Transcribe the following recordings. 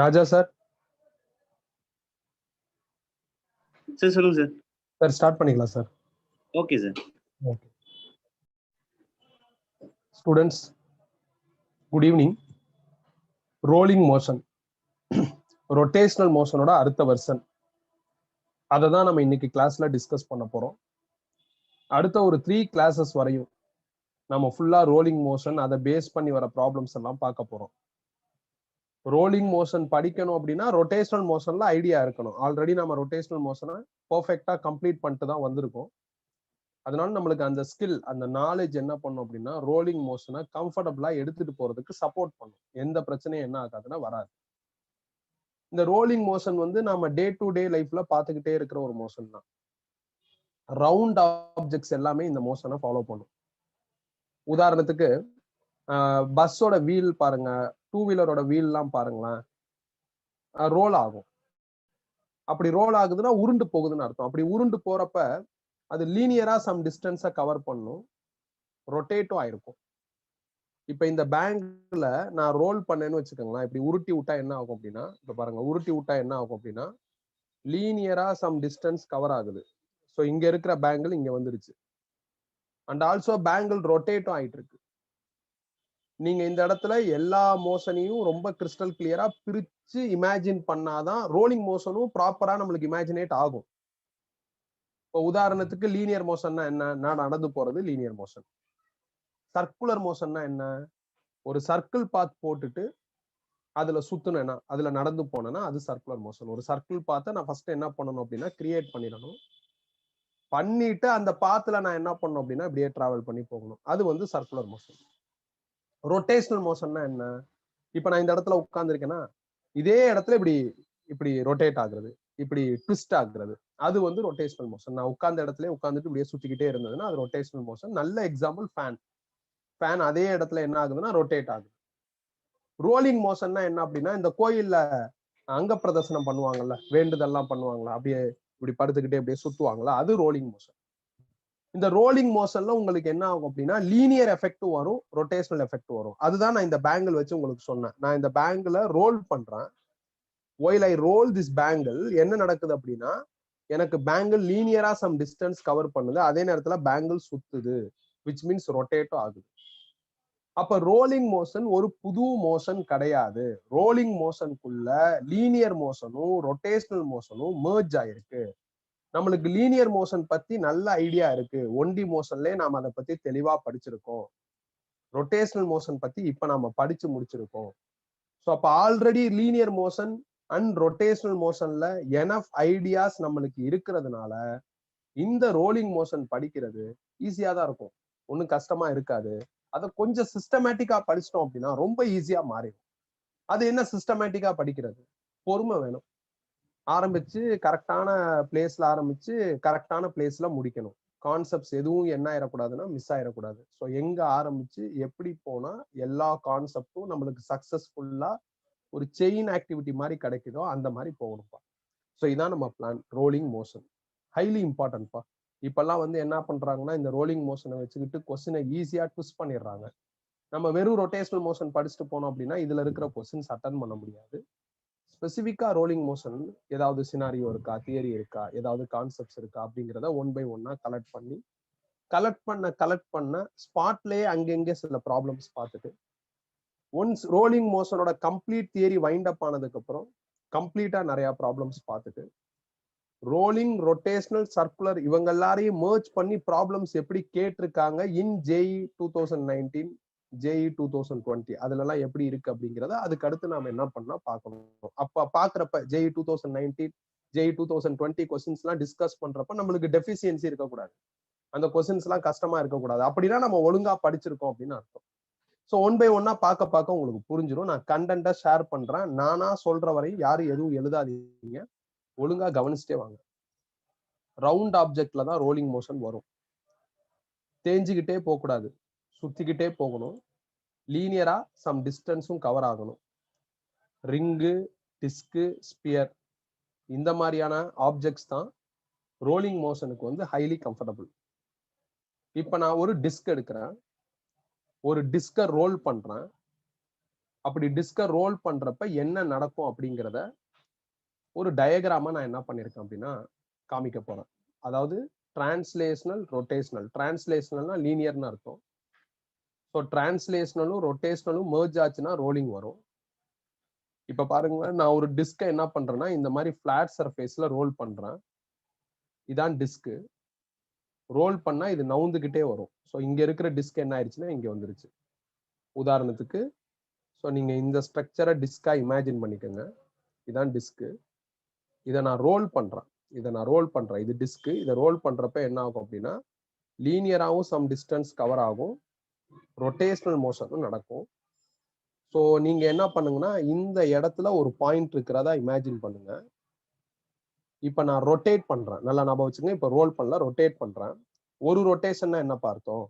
ராஜா sir. Sir சொல்லுங்க sir. Sir start பண்ணிக்கலாம் sir. Okay sir. Okay. Students, good evening. Rolling motion, rotational மோஷனோட அடுத்த version, அதை தான் நம்ம இன்னைக்கு கிளாஸ்ல டிஸ்கஸ் பண்ண போறோம். அடுத்த ஒரு 3 கிளாஸஸ் வரையும் நம்ம ஃபுல்லா ரோலிங் மோஷன், அதை பேஸ் பண்ணி வர ப்ராப்ளம்ஸ் எல்லாம் பார்க்க போறோம். ரோலிங் மோஷன் படிக்கணும் அப்படின்னா ரொட்டேஷனல் மோஷன்ல ஐடியா இருக்கணும். ஆல்ரெடி நம்ம ரொட்டேஷனல் மோஷனை பர்ஃபெக்டா கம்ப்ளீட் பண்ணிட்டு தான் வந்திருக்கோம். அதனால நம்மளுக்கு அந்த ஸ்கில், அந்த நாலேஜ் என்ன பண்ணும் அப்படின்னா ரோலிங் மோஷனை கம்ஃபர்டபுளா எடுத்துட்டு போறதுக்கு சப்போர்ட் பண்ணும். எந்த பிரச்சனையும் என்ன ஆகாதுன்னா வராது. இந்த ரோலிங் மோஷன் வந்து நம்ம டே டு டே லைஃப்ல பார்த்துக்கிட்டே இருக்கிற ஒரு மோஷன் தான். ரவுண்ட் ஆப்ஜெக்ட்ஸ் எல்லாமே இந்த மோஷனை ஃபாலோ பண்ணும். உதாரணத்துக்கு பஸ்ஸோட வீல் பாருங்க, 2 வீலரோட வீல் எல்லாம் பாருங்களேன், ரோல் ஆகும். அப்படி ரோல் ஆகுதுன்னா உருண்டு போகுதுன்னு அர்த்தம். அப்படி உருண்டு போறப்ப அது லீனியரா சம் டிஸ்டன்ஸை கவர் பண்ணும், ரொட்டேட்டும் ஆயிருக்கும். இப்ப இந்த பேங்க்ல நான் ரோல் பண்ணேன்னு வச்சுக்கோங்களேன், இப்படி உருட்டி விட்டா என்ன ஆகும் அப்படின்னா, இப்ப பாருங்க, உருட்டி விட்டா என்ன ஆகும் அப்படின்னா லீனியரா சம் டிஸ்டன்ஸ் கவர் ஆகுது. ஸோ இங்க இருக்கிற பேங்கிள் இங்க வந்துருச்சு. அண்ட் ஆல்சோ பேங்கிள் ரொட்டேட்டும் ஆயிட்டு இருக்கு. நீங்க இந்த இடத்துல எல்லா மோஷனையும் ரொம்ப கிறிஸ்டல் கிளியரா பிரிச்சு இமேஜின் பண்ணாதான் ரோலிங் மோஷனும் ப்ராப்பரா நம்மளுக்கு இமேஜினேட் ஆகும். இப்போ உதாரணத்துக்கு லீனியர் மோஷன்னா என்ன? நான் நடந்து போறது லீனியர் மோஷன். சர்க்குலர் மோஷன்னா என்ன? ஒரு சர்க்கிள் பாத் போட்டுட்டு அதுல சுத்துனேன்னா, அதுல நடந்து போனேன்னா அது சர்க்குலர் மோஷன். ஒரு சர்க்கிள் பாத்தை நான் ஃபர்ஸ்ட் என்ன பண்ணணும் அப்படின்னா கிரியேட் பண்ணிடணும். பண்ணிட்டு அந்த பாத்துல நான் என்ன பண்ணணும் அப்படின்னா இப்படியே டிராவல் பண்ணி போகணும். அது வந்து சர்க்குலர் மோஷன். ரொட்டேஷனல் மோஷன்னா என்ன? இப்ப நான் இந்த இடத்துல உட்கார்ந்துருக்கேன்னா இதே இடத்துல இப்படி இப்படி ரொட்டேட் ஆகுறது, இப்படி ட்விஸ்ட் ஆகுறது, அது வந்து ரொட்டேஷனல் மோஷன். நான் உட்கார்ந்த இடத்துல உட்காந்துட்டு இப்படியே சுத்திக்கிட்டே இருந்ததுன்னா அது ரொட்டேஷனல் மோஷன். நல்ல எக்ஸாம்பிள் ஃபேன். ஃபேன் அதே இடத்துல என்ன ஆகுதுன்னா ரொட்டேட் ஆகுது. ரோலிங் மோஷன்னா என்ன அப்படின்னா, இந்த கோயில்ல அங்க பிரதர்சனம் பண்ணுவாங்கல்ல, வேண்டுதல்லாம் பண்ணுவாங்களா, அப்படியே இப்படி படுத்துக்கிட்டே அப்படியே சுத்துவாங்களா, அது ரோலிங் மோஷன். இந்த ரோலிங் மோஷன்ல உங்களுக்கு என்ன ஆகும் அப்படின்னா லீனியர் எஃபெக்டும் வரும், ரொட்டேஷனல் எஃபெக்டும் வரும். அதுதான் நான் இந்த பேங்கிள் வச்சு உங்களுக்கு சொன்னேன். நான் இந்த பேங்கிள ரோல் பண்றேன். while I roll this bangle, என்ன நடக்குது அப்படின்னா எனக்கு பேங்கிள் லீனியரா சம் டிஸ்டன்ஸ் கவர் பண்ணுது, அதே நேரத்துல பேங்கிள் சுத்துது, which means ரொட்டேட்டும் ஆகுது. அப்ப ரோலிங் மோஷன் ஒரு புது மோஷன் கிடையாது. ரோலிங் மோஷனுக்குள்ள லீனியர் மோஷனும் ரொட்டேஷனல் மோஷனும் மெர்ஜ் ஆயிருக்கு. நம்மளுக்கு லீனியர் மோஷன் பத்தி நல்ல ஐடியா இருக்கு. 1D மோஷன்லயே நாம அதை பத்தி தெளிவா படிச்சிருக்கோம். ரொட்டேஷனல் மோஷன் பத்தி இப்ப நாம படிச்சு முடிச்சிருக்கோம். ஸோ அப்ப already linear motion and rotational மோஷன்ல எனஃப் ஐடியாஸ் நம்மளுக்கு இருக்கிறதுனால இந்த ரோலிங் மோஷன் படிக்கிறது ஈஸியா தான் இருக்கும், ஒன்றும் கஷ்டமா இருக்காது. அதை கொஞ்சம் சிஸ்டமேட்டிக்கா படிச்சிட்டோம் அப்படின்னா ரொம்ப ஈஸியா மாறிடும். அது என்ன சிஸ்டமேட்டிக்கா படிக்கிறது? பொறுமை வேணும். ஆரம்பிச்சு கரெக்டான பிளேஸ்ல ஆரம்பிச்சு கரெக்டான பிளேஸ்ல முடிக்கணும். கான்செப்ட்ஸ் எதுவும் என்ன ஆயிடக்கூடாதுன்னா மிஸ் ஆயிடக்கூடாது. ஸோ எங்க ஆரம்பிச்சு எப்படி போனா எல்லா கான்செப்டும் நம்மளுக்கு சக்சஸ்ஃபுல்லா ஒரு செயின் ஆக்டிவிட்டி மாதிரி கிடைக்குதோ அந்த மாதிரி போகணும்ப்பா. ஸோ இதான் நம்ம பிளான். ரோலிங் மோஷன் ஹைலி இம்பார்ட்டன்ட்ப்பா. இப்பெல்லாம் வந்து என்ன பண்றாங்கன்னா இந்த ரோலிங் மோஷனை வச்சுக்கிட்டு கொஸ்டினை ஈஸியா ட்விஸ்ட் பண்ணிடுறாங்க. நம்ம வெறும் ரொட்டேஷனல் மோஷன் படிச்சுட்டு போனோம் அப்படின்னா இதுல இருக்கிற கொஸ்டின்ஸ் அட்டன் பண்ண முடியாது. ஸ்பெசிஃபிக்கா ரோலிங் மோஷன் ஏதாவது சினாரியோ இருக்கா, தியரி இருக்கா, ஏதாவது கான்செப்ட்ஸ் இருக்கா அப்படிங்கிறத 1 by 1 கலெக்ட் பண்ண ஸ்பாட்லயே அங்கெங்கே சில ப்ராப்ளம்ஸ் பார்த்துட்டு ஒன்ஸ் ரோலிங் மோஷனோட கம்ப்ளீட் தியரி வைண்ட் அப் ஆனதுக்கு அப்புறம் கம்ப்ளீட்டா நிறைய ப்ராப்ளம்ஸ் பார்த்துட்டு ரோலிங், ரொட்டேஷனல், சர்க்குலர் இவங்க எல்லாரையும் மர்ஜ் பண்ணி ப்ராப்ளம்ஸ் எப்படி கேட்டிருக்காங்க இன் JEE 2019, JEE 2020 அதுல எல்லாம் எப்படி இருக்கு அப்படிங்கிறத அதுக்கு அடுத்து நாம என்ன பண்ணா பார்க்கணும். அப்ப பாக்குறப்ப JEE 2019, JEE 2020 கொஸ்டின்ஸ் எல்லாம் டிஸ்கஸ் பண்றப்ப நம்மளுக்கு டெஃபிசியன்சி இருக்கக்கூடாது, அந்த கொஸ்டின்ஸ் எல்லாம் கஷ்டமா இருக்கக்கூடாது. அப்படின்னா நம்ம ஒழுங்கா படிச்சிருக்கோம் அப்படின்னு அர்த்தம். ஸோ 1 by 1 பார்க்க உங்களுக்கு புரிஞ்சிடும். நான் கண்டென்ட்டை ஷேர் பண்றேன். நானா சொல்ற வரையும் யாரும் எதுவும் எழுதாதீங்க, ஒழுங்கா கவனிச்சுட்டே வாங்க. ரவுண்ட் ஆப்ஜெக்ட்ல தான் ரோலிங் மோஷன் வரும். தேஞ்சிக்கிட்டே போகக்கூடாது, சுத்திக்கிட்டே போகணும். லீனியரா சம் டிஸ்டன்ஸும் கவர் ஆகணும். ரிங்கு, டிஸ்கு, ஸ்பியர் இந்த மாதிரியான ஆப்ஜெக்ட்ஸ் தான் ரோலிங் மோஷனுக்கு வந்து ஹைலி கம்ஃபர்டபுள். இப்ப நான் ஒரு டிஸ்க் எடுக்கிறேன், ஒரு டிஸ்கை ரோல் பண்றேன். அப்படி டிஸ்கை ரோல் பண்றப்ப என்ன நடக்கும் அப்படிங்கிறத ஒரு டயக்ராமா நான் என்ன பண்ணியிருக்கேன் அப்படின்னா காமிக்க போறேன். அதாவது டிரான்ஸ்லேஷனல் ரொட்டேஷனல். டிரான்ஸ்லேஷனல்னா லீனியர்னு அர்த்தம். ஸோ டிரான்ஸ்லேஷனலும் ரொட்டேஷனலும் மெர்ஜ் ஆச்சுன்னா ரோலிங் வரும். இப்ப பாருங்க, நான் ஒரு டிஸ்கை என்ன பண்றேன்னா இந்த மாதிரி பிளாட் சர்ஃபேஸ்ல ரோல் பண்றேன். இதான் டிஸ்க். ரோல் பண்ணா இது நவுந்துகிட்டே வரும். ஸோ இங்க இருக்கிற டிஸ்க் என்ன ஆயிடுச்சுன்னா இங்க வந்துருச்சு. உதாரணத்துக்கு ஸோ நீங்க இந்த ஸ்ட்ரக்சரை டிஸ்கா இமேஜின் பண்ணிக்கோங்க. இதான் டிஸ்க். இதை நான் ரோல் பண்றேன். இது டிஸ்க். இதை ரோல் பண்றப்ப என்ன ஆகும் அப்படின்னா லீனியராகவும் சம் டிஸ்டன்ஸ் கவர் ஆகும், ரொட்டேஷனல் மோஷனும் நடக்கும். ஸோ நீங்க என்ன பண்ணுங்கன்னா இந்த இடத்துல ஒரு பாயிண்ட் இருக்கிறதா இமேஜின் பண்ணுங்க. இப்ப நான் ரொட்டேட் பண்றேன். நல்லா ஞாபகம் வச்சுங்க. இப்ப ரோல் பண்ணல, ரொட்டேட் பண்றேன். ஒரு ரொட்டேஷன்னா என்ன பார்த்தோம்?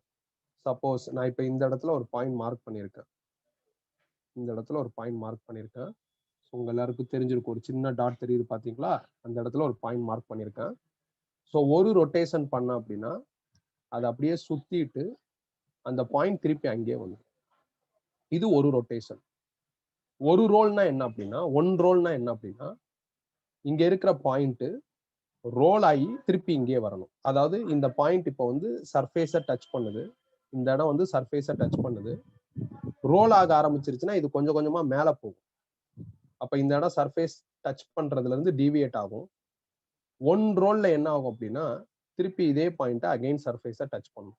சப்போஸ் நான் இப்ப இந்த இடத்துல ஒரு பாயிண்ட் மார்க் பண்ணியிருக்கேன். உங்க எல்லாருக்கும் தெரிஞ்சிருக்கும். ஒரு சின்ன டாட் தெரியுது பாத்தீங்களா? அந்த இடத்துல ஒரு பாயிண்ட் மார்க் பண்ணியிருக்கேன். ஸோ ஒரு ரொட்டேஷன் பண்ண அப்படின்னா அதை அப்படியே சுத்திட்டு அந்த பாயிண்ட் திருப்பி அங்கேயே வந்து இது ஒரு ரொட்டேஷன். ஒரு ரோல்னா என்ன அப்படின்னா இங்க இருக்கிற பாயிண்ட் ரோல் ஆகி திருப்பி இங்கே வரணும். அதாவது இந்த பாயிண்ட் இப்போ வந்து சர்ஃபேஸை டச் பண்ணுது. இந்த இடம் வந்து சர்ஃபேஸை டச் பண்ணுது. ரோல் ஆக ஆரம்பிச்சிருச்சுன்னா இது கொஞ்சம் கொஞ்சமா மேல போகும். அப்ப இந்த இடம் சர்ஃபேஸ் டச் பண்றதுல இருந்து டீவியேட் ஆகும். ஒன் ரோல்ல என்ன ஆகும் அப்படின்னா திருப்பி இதே பாயிண்ட் அகைன் சர்ஃபேஸை டச் பண்ணும்.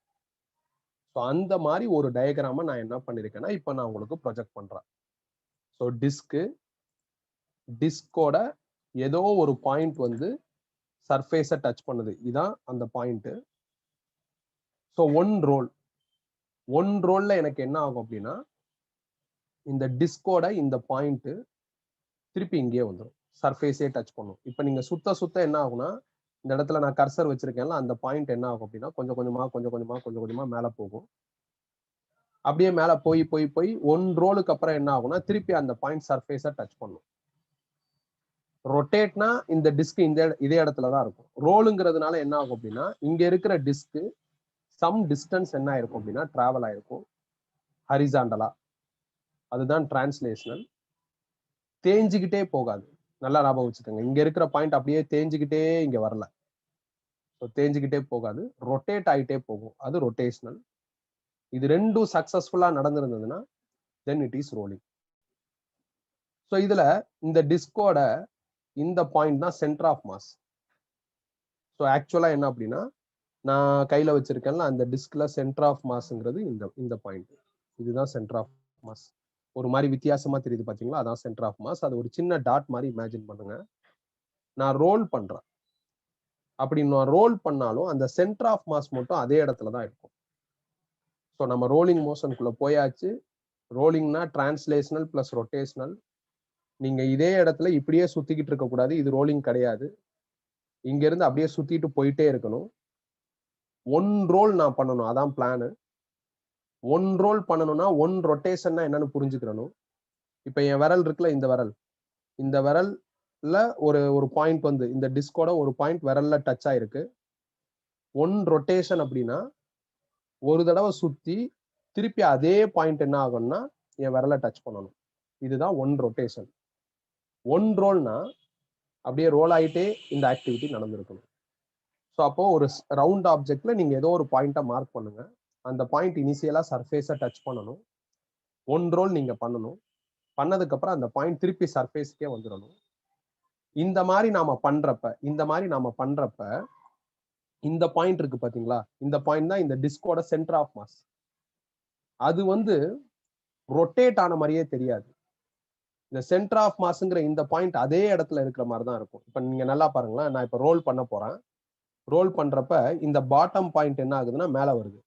ஸோ அந்த மாதிரி ஒரு டயக்ராமை நான் என்ன பண்ணிருக்கேன்னா இப்ப நான் உங்களுக்கு ப்ரொஜெக்ட் பண்றேன். ஸோ டிஸ்கோட ஏதோ ஒரு பாயிண்ட் வந்து சர்ஃபேஸை டச் பண்ணுது. இதான் அந்த பாயிண்ட். ஸோ ஒன் ரோல்ல எனக்கு என்ன ஆகும் அப்படின்னா இந்த டிஸ்கோட இந்த பாயிண்ட் திருப்பி இங்கே வந்துடும், சர்ஃபேஸே டச் பண்ணும். இப்ப நீங்க சுத்த என்ன ஆகும்னா இந்த இடத்துல நான் கர்சர் வச்சிருக்கேன்ல அந்த பாயிண்ட் என்ன ஆகும் அப்படின்னா கொஞ்சம் கொஞ்சமா மேல போகும். அப்படியே மேல போய் ஒன் ரோலுக்கு அப்புறம் என்ன ஆகும்னா திருப்பி அந்த பாயிண்ட் சர்ஃபேஸை டச் பண்ணும். ரொட்டேட்னா இந்த டிஸ்க் இதே இடத்துலதான் இருக்கும். ரோலுங்கிறதுனால என்ன ஆகும் அப்படின்னா இங்க இருக்கிற டிஸ்க் சம் டிஸ்டன்ஸ் என்ன ஆயிருக்கும் அப்படின்னா டிராவல் ஆயிருக்கும் ஹரிசாண்டலா. அதுதான் டிரான்ஸ்லேஷனல். தேஞ்சிக்கிட்டே போகாது. நல்லா ஞாபகம் வச்சுக்கோங்க. இங்க இருக்கிற பாயிண்ட் அப்படியே தேஞ்சிக்கிட்டே இங்க வரல. தேஞ்சிக்கிட்டே போகாது, ரொட்டேட் ஆகிட்டே போகும். அது ரொட்டேஷனல். இது ரெண்டும் சக்சஸ்ஃபுல்லா நடந்திருந்ததுன்னா then it is rolling. So இதுல இந்த டிஸ்கோட இந்த பாயிண்ட் தான் சென்டர் ஆஃப் மாஸ். ஸோ ஆக்சுவலா என்ன அப்படின்னா நான் கையில வச்சிருக்கேன்ல அந்த டிஸ்க்ல சென்டர் ஆஃப் மாஸ்ங்கிறது இந்த பாயிண்ட். இதுதான் சென்டர் ஆஃப் மாஸ். ஒரு மாதிரி வித்தியாசமா தெரியுது பாத்தீங்களா? அதான் சென்டர் ஆஃப் மாஸ். அது ஒரு சின்ன டாட் மாதிரி இமேஜின் பண்ணுங்க. நான் ரோல் பண்றேன். அப்படி நான் ரோல் பண்ணாலும் அந்த சென்டர் ஆஃப் மாஸ் மட்டும் அதே இடத்துல தான் இருக்கும். ஸோ நம்ம ரோலிங் மோஷனுக்குள்ள போயாச்சு. ரோலிங்னா டிரான்ஸ்லேஷனல் பிளஸ் ரொட்டேஷனல். நீங்க இதே இடத்துல இப்படியே சுத்திக்கிட்டு இருக்க கூடாது. இது ரோலிங் கிடையாது. இங்க இருந்து அப்படியே சுத்திட்டு போயிட்டே இருக்கணும். ஒன் ரோல் நான் பண்ணணும். அதான் பிளானு. ஒன் ரோல் பண்ணணும்னா ஒன் ரொட்டேஷன்னா என்னன்னு புரிஞ்சுக்கிறணும். இப்ப என் விரல் இருக்குல்ல, இந்த விரல்ல ஒரு பாயிண்ட் வந்து இந்த டிஸ்கோட ஒரு பாயிண்ட் விரல்ல டச் ஆயிருக்கு. ஒன் ரொட்டேஷன் அப்படின்னா ஒரு தடவை சுத்தி திருப்பி அதே பாயிண்ட் என்ன ஆகும்னா என் விரலை டச் பண்ணணும். இதுதான் ஒன் ரொட்டேஷன். ஒன் ரோல்னா அப்படியே ரோல் ஆகிட்டே இந்த ஆக்டிவிட்டி நடந்திருக்கணும். ஸோ அப்போ ஒரு ரவுண்ட் ஆப்ஜெக்ட்ல நீங்க ஏதோ ஒரு பாயிண்ட்டை மார்க் பண்ணுங்க. அந்த பாயிண்ட் இனிஷியலா சர்ஃபேஸை டச் பண்ணணும். ஒன் ரோல் நீங்க பண்ணணும். பண்ணதுக்கு அப்புறம் அந்த பாயிண்ட் திருப்பி சர்ஃபேஸ்க்கே வந்துடணும். இந்த மாதிரி நாம பண்றப்ப இந்த பாயிண்ட் இருக்கு பாத்தீங்களா? இந்த பாயிண்ட் தான் இந்த டிஸ்கோட சென்டர் ஆஃப் மாஸ். அது வந்து ரொட்டேட் ஆன மாதிரியே தெரியாது. இந்த சென்டர் ஆஃப் மாஸ்ங்கிற இந்த பாயிண்ட் அதே இடத்துல இருக்கிற மாதிரி தான் இருக்கும். இப்ப நீங்க நல்லா பாருங்களேன். நான் இப்ப ரோல் பண்ண போறேன். ரோல் பண்றப்ப இந்த பாட்டம் பாயிண்ட் என்ன ஆகுதுன்னா மேல வருது.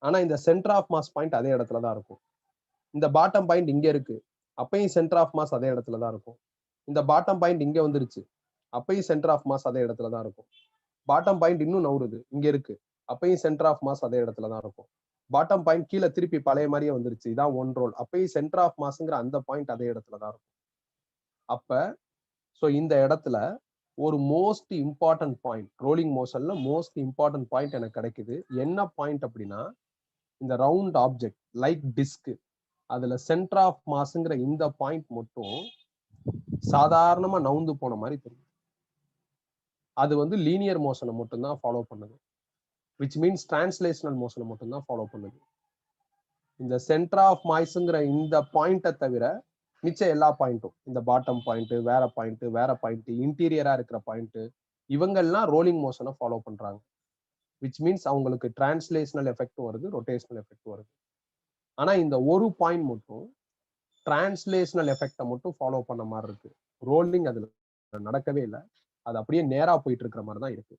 ஆனா இந்த சென்டர் ஆஃப் மாஸ் பாயிண்ட் அதே இடத்துல தான் இருக்கும். இந்த பாட்டம் பாயிண்ட் இங்க இருக்கு, அப்பயும் சென்டர் ஆஃப் மாஸ் அதே இடத்துல தான் இருக்கும். இந்த பாட்டம் பாயிண்ட் இங்க வந்துருச்சு, அப்பயும் சென்டர் ஆஃப் மாஸ் அதே இடத்துல தான் இருக்கும். பாட்டம் பாயிண்ட் இன்னும் நவுறுது, இங்க இருக்கு, அப்பயும் சென்டர் ஆஃப் மாஸ் அதே இடத்துல தான் இருக்கும். பாட்டம் பாயிண்ட் கீழே திருப்பி பழைய மாதிரியே வந்துருச்சு, இதான் ஒன் ரோல், அப்பயும் சென்டர் ஆஃப் மாஸ்ங்கிற அந்த பாயிண்ட் அதே இடத்துல தான் இருக்கும். அப்ப சோ இந்த இடத்துல ஒரு மோஸ்ட் இம்பார்ட்டன்ட் பாயிண்ட், ரோலிங் மோஷன்ல மோஸ்ட் இம்பார்ட்டன்ட் பாயிண்ட் எனக்கு கிடைக்குது. என்ன பாயிண்ட் அப்படின்னா இந்த ரவுண்ட் ஆப்ஜெக்ட் லைக் டிஸ்க், அதுல சென்டர் ஆஃப் மாஸ்ங்கிற இந்த பாயிண்ட் மட்டும் சாதாரணமா நவுந்து போன மாதிரி தெரியும். அது வந்து லீனியர் மோஷனை மட்டும்தான் ஃபாலோ பண்ணுது, விச் மீன்ஸ் டிரான்ஸ்லேஷனல் மோஷனை மட்டும்தான் ஃபாலோ பண்ணுது. இந்த சென்டர் ஆஃப் மாஸ்ங்கிற இந்த பாயிண்ட்டை தவிர மிச்ச எல்லா பாயிண்ட்டும், இந்த பாட்டம் பாயிண்ட், வேற பாயிண்ட், வேற பாயிண்ட், இன்டீரியரா இருக்கிற பாயிண்ட், இவங்கெல்லாம் ரோலிங் மோஷனை ஃபாலோ பண்றாங்க. விச் மீன்ஸ் அவங்களுக்கு டிரான்ஸ்லேஷனல் எஃபெக்டும் வருது, ரொட்டேஷனல் எஃபெக்டும் வருது. ஆனா இந்த ஒரு பாயிண்ட் மட்டும் டிரான்ஸ்லேஷனல் எஃபெக்டை மட்டும் ஃபாலோ பண்ண மாதிரி இருக்கு. ரோலிங் அதுல நடக்கவே இல்லை, அது அப்படியே நேரா போயிட்டு இருக்கிற மாதிரி தான் இருக்கு.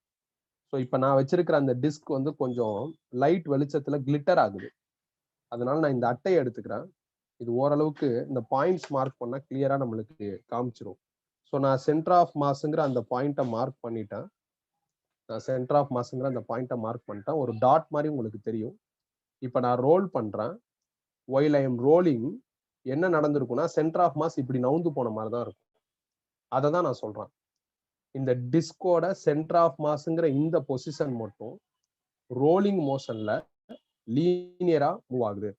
ஸோ இப்போ நான் வச்சிருக்கிற அந்த டிஸ்க் வந்து கொஞ்சம் லைட் வெளிச்சத்துல கிளிட்டர் ஆகுது, அதனால நான் இந்த அட்டையை எடுத்துக்கிறேன். இது ஓரளவுக்கு இந்த பாயிண்ட்ஸ் மார்க் பண்ணா கிளியரா நம்மளுக்கு காமிச்சிரும். ஸோ நான் சென்டர் ஆஃப் மாஸ்ங்கிற அந்த பாயிண்ட்டை மார்க் பண்ணிட்டேன். நான் சென்டர் ஆஃப் மாஸ்ங்கிற அந்த பாயிண்ட்டை மார்க் பண்ணிட்டேன். ஒரு டாட் மாதிரி உங்களுக்கு தெரியும். இப்போ நான் ரோல் பண்றேன். while I am rolling என்ன நடந்திருக்கும்னா சென்டர் ஆஃப் மாஸ் இப்படி நவுந்து போன மாதிரி தான் இருக்கும். அதை தான் நான் சொல்றேன். இந்த டிஸ்கோட சென்டர் ஆஃப் மாஸ்ங்கிற இந்த பொசிஷன் மட்டும் ரோலிங் மோஷன்ல லீனியரா மூவ் ஆகுது,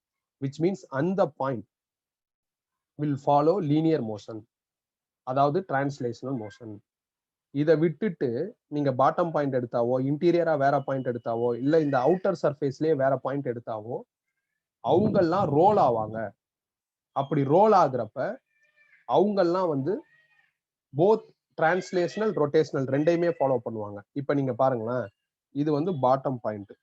which means அந்த point will follow linear motion, அதாவது டிரான்ஸ்லேஷனல் மோஷன். இதை விட்டுட்டு நீங்க பாட்டம் பாயிண்ட் எடுத்தாவோ, இன்டீரியரா வேற பாயிண்ட் எடுத்தாவோ, இல்ல இந்த அவுட்டர் சர்ஃபேஸ்லயே வேற பாயிண்ட் எடுத்தாவோ அவங்கெல்லாம் ரோல் ஆவாங்க. அப்படி ரோல் ஆகுறப்ப அவங்கெல்லாம் வந்து போத் டிரான்ஸ்லேஷனல், ரொட்டேஷனல் ரெண்டையுமே ஃபாலோ பண்ணுவாங்க. இப்ப நீங்க பாருங்களேன், இது வந்து பாட்டம் பாயிண்ட்.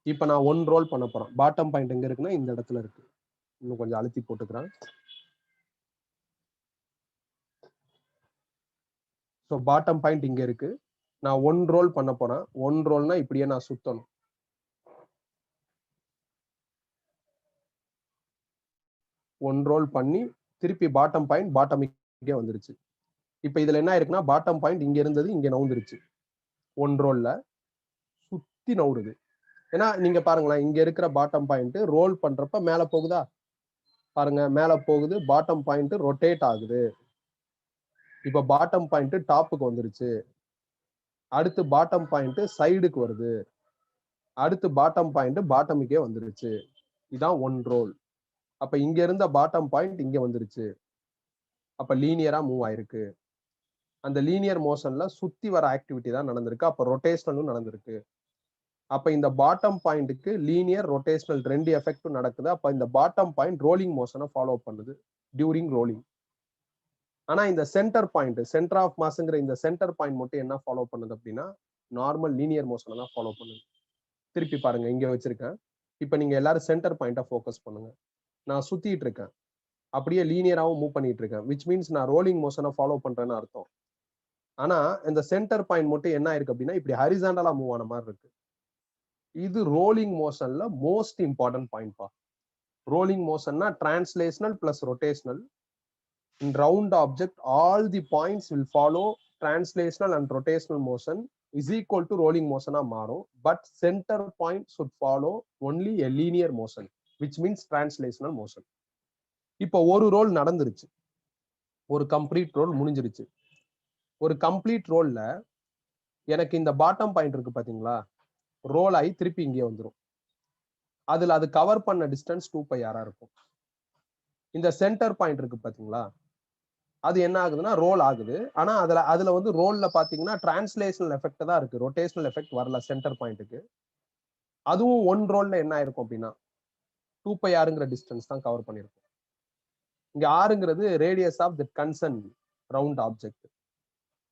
இப்ப நான் ஒன் ரோல் பண்ண போறேன். பாட்டம் பாயிண்ட் எங்க இருக்குன்னா இந்த இடத்துல இருக்கு. இன்னும் கொஞ்சம் அழுத்தி போட்டுக்கிறேன். ஸோ பாட்டம் பாயிண்ட் இங்க இருக்கு. நான் ஒன் ரோல் பண்ண போறேன். ஒன் ரோல்னா இப்படியே நான் சுத்தணும். ஒன் ரோல் பண்ணி திருப்பி பாட்டம் பாயிண்ட் பாட்டம் இங்கே வந்துருச்சு. இப்ப இதுல என்ன இருக்குன்னா பாட்டம் பாயிண்ட் இங்க இருந்தது இங்க நவுந்துருச்சு. ஒன் ரோல்ல சுத்தி நவுடுது. ஏன்னா நீங்க பாருங்களேன், இங்க இருக்கிற பாட்டம் பாயிண்ட் ரோல் பண்றப்ப மேல போகுதா பாருங்க, மேல போகுது. பாட்டம் பாயிண்ட் ரொட்டேட் ஆகுது. இப்ப பாட்டம் பாயிண்ட் டாப்புக்கு வந்துருச்சு. அடுத்து பாட்டம் பாயிண்ட் சைடுக்கு வருது. அடுத்து பாட்டம் பாயிண்ட் பாட்டமுக்கே வந்துருச்சு. இதான் ஒன் ரோல். அப்ப இங்க இருந்த பாட்டம் பாயிண்ட் இங்க வந்துருச்சு. அப்ப லீனியரா மூவ் ஆயிருக்கு. அந்த லீனியர் மோஷன்ல சுத்தி வர ஆக்டிவிட்டி தான் நடந்திருக்கு. அப்ப ரொட்டேஷனலும் நடந்திருக்கு. அப்ப இந்த பாட்டம் பாயிண்ட்டுக்கு லீனியர், ரொட்டேஷனல் ரெண்டு எஃபெக்டும் நடக்குது. அப்ப இந்த பாட்டம் பாயிண்ட் ரோலிங் மோஷனை ஃபாலோ பண்ணுது டியூரிங் ரோலிங். ஆனா இந்த சென்டர் பாயிண்ட், சென்டர் ஆஃப் மாஸ்ங்கிற இந்த சென்டர் பாயிண்ட் மட்டும் என்ன ஃபாலோ பண்ணுது அப்படின்னா நார்மல் லீனியர் மோஷனை தான் ஃபாலோ பண்ணுது. திருப்பி பாருங்க, இங்க வச்சிருக்கேன். இப்ப நீங்க எல்லாரும் சென்டர் பாயிண்ட்டை ஃபோக்கஸ் பண்ணுங்க. நான் சுத்திட்டு இருக்கேன், அப்படியே லீனியராகவும் மூவ் பண்ணிட்டு இருக்கேன், விச் மீன்ஸ் நான் ரோலிங் மோஷனை ஃபாலோ பண்றேன்னு அர்த்தம். ஆனா இந்த சென்டர் பாயிண்ட் மட்டும் என்ன இருக்கு அப்படின்னா இப்படி ஹரிசாண்டலா மூவ் ஆன மாதிரி இருக்கு. இது ரோலிங் மோஷன்ல மோஸ்ட் இம்பார்ட்டன்ட் பாயிண்ட் பா. ரோலிங் மோஷன்னா translational plus rotational. In round object, all the points will follow translational and rotational motion is equal to rolling motion மாறும். But center point should follow only a linear motion, which means translational motion. இப்போ ஒரு role நடந்துருச்சு, ஒரு complete role முடிஞ்சிருச்சு. ஒரு complete ரோல்ல எனக்கு இந்த bottom point இருக்கு பாத்தீங்களா, ரோல் ஆகி திருப்பி இங்கே வந்துடும். அதுல அது கவர் பண்ண டிஸ்டன்ஸ் 2πr இருக்கும். இந்த சென்டர் பாயிண்ட் இருக்கு பாத்தீங்களா, அது என்ன ஆகுதுன்னா ரோல் ஆகுது. ஆனா அதுல வந்து ரோல்ல பாத்தீங்கன்னா டிரான்ஸ்லேஷனல் எஃபெக்ட் தான் இருக்கு, ரொட்டேஷனல் எஃபெக்ட் வரல சென்டர் பாயிண்ட்டுக்கு. அதுவும் ஒன் ரோல்ல என்ன ஆயிருக்கும் அப்படின்னா 2πrங்கிற டிஸ்டன்ஸ் தான் கவர் பண்ணிருக்கும். இங்க ஆறுங்கிறது radius of the concern round object.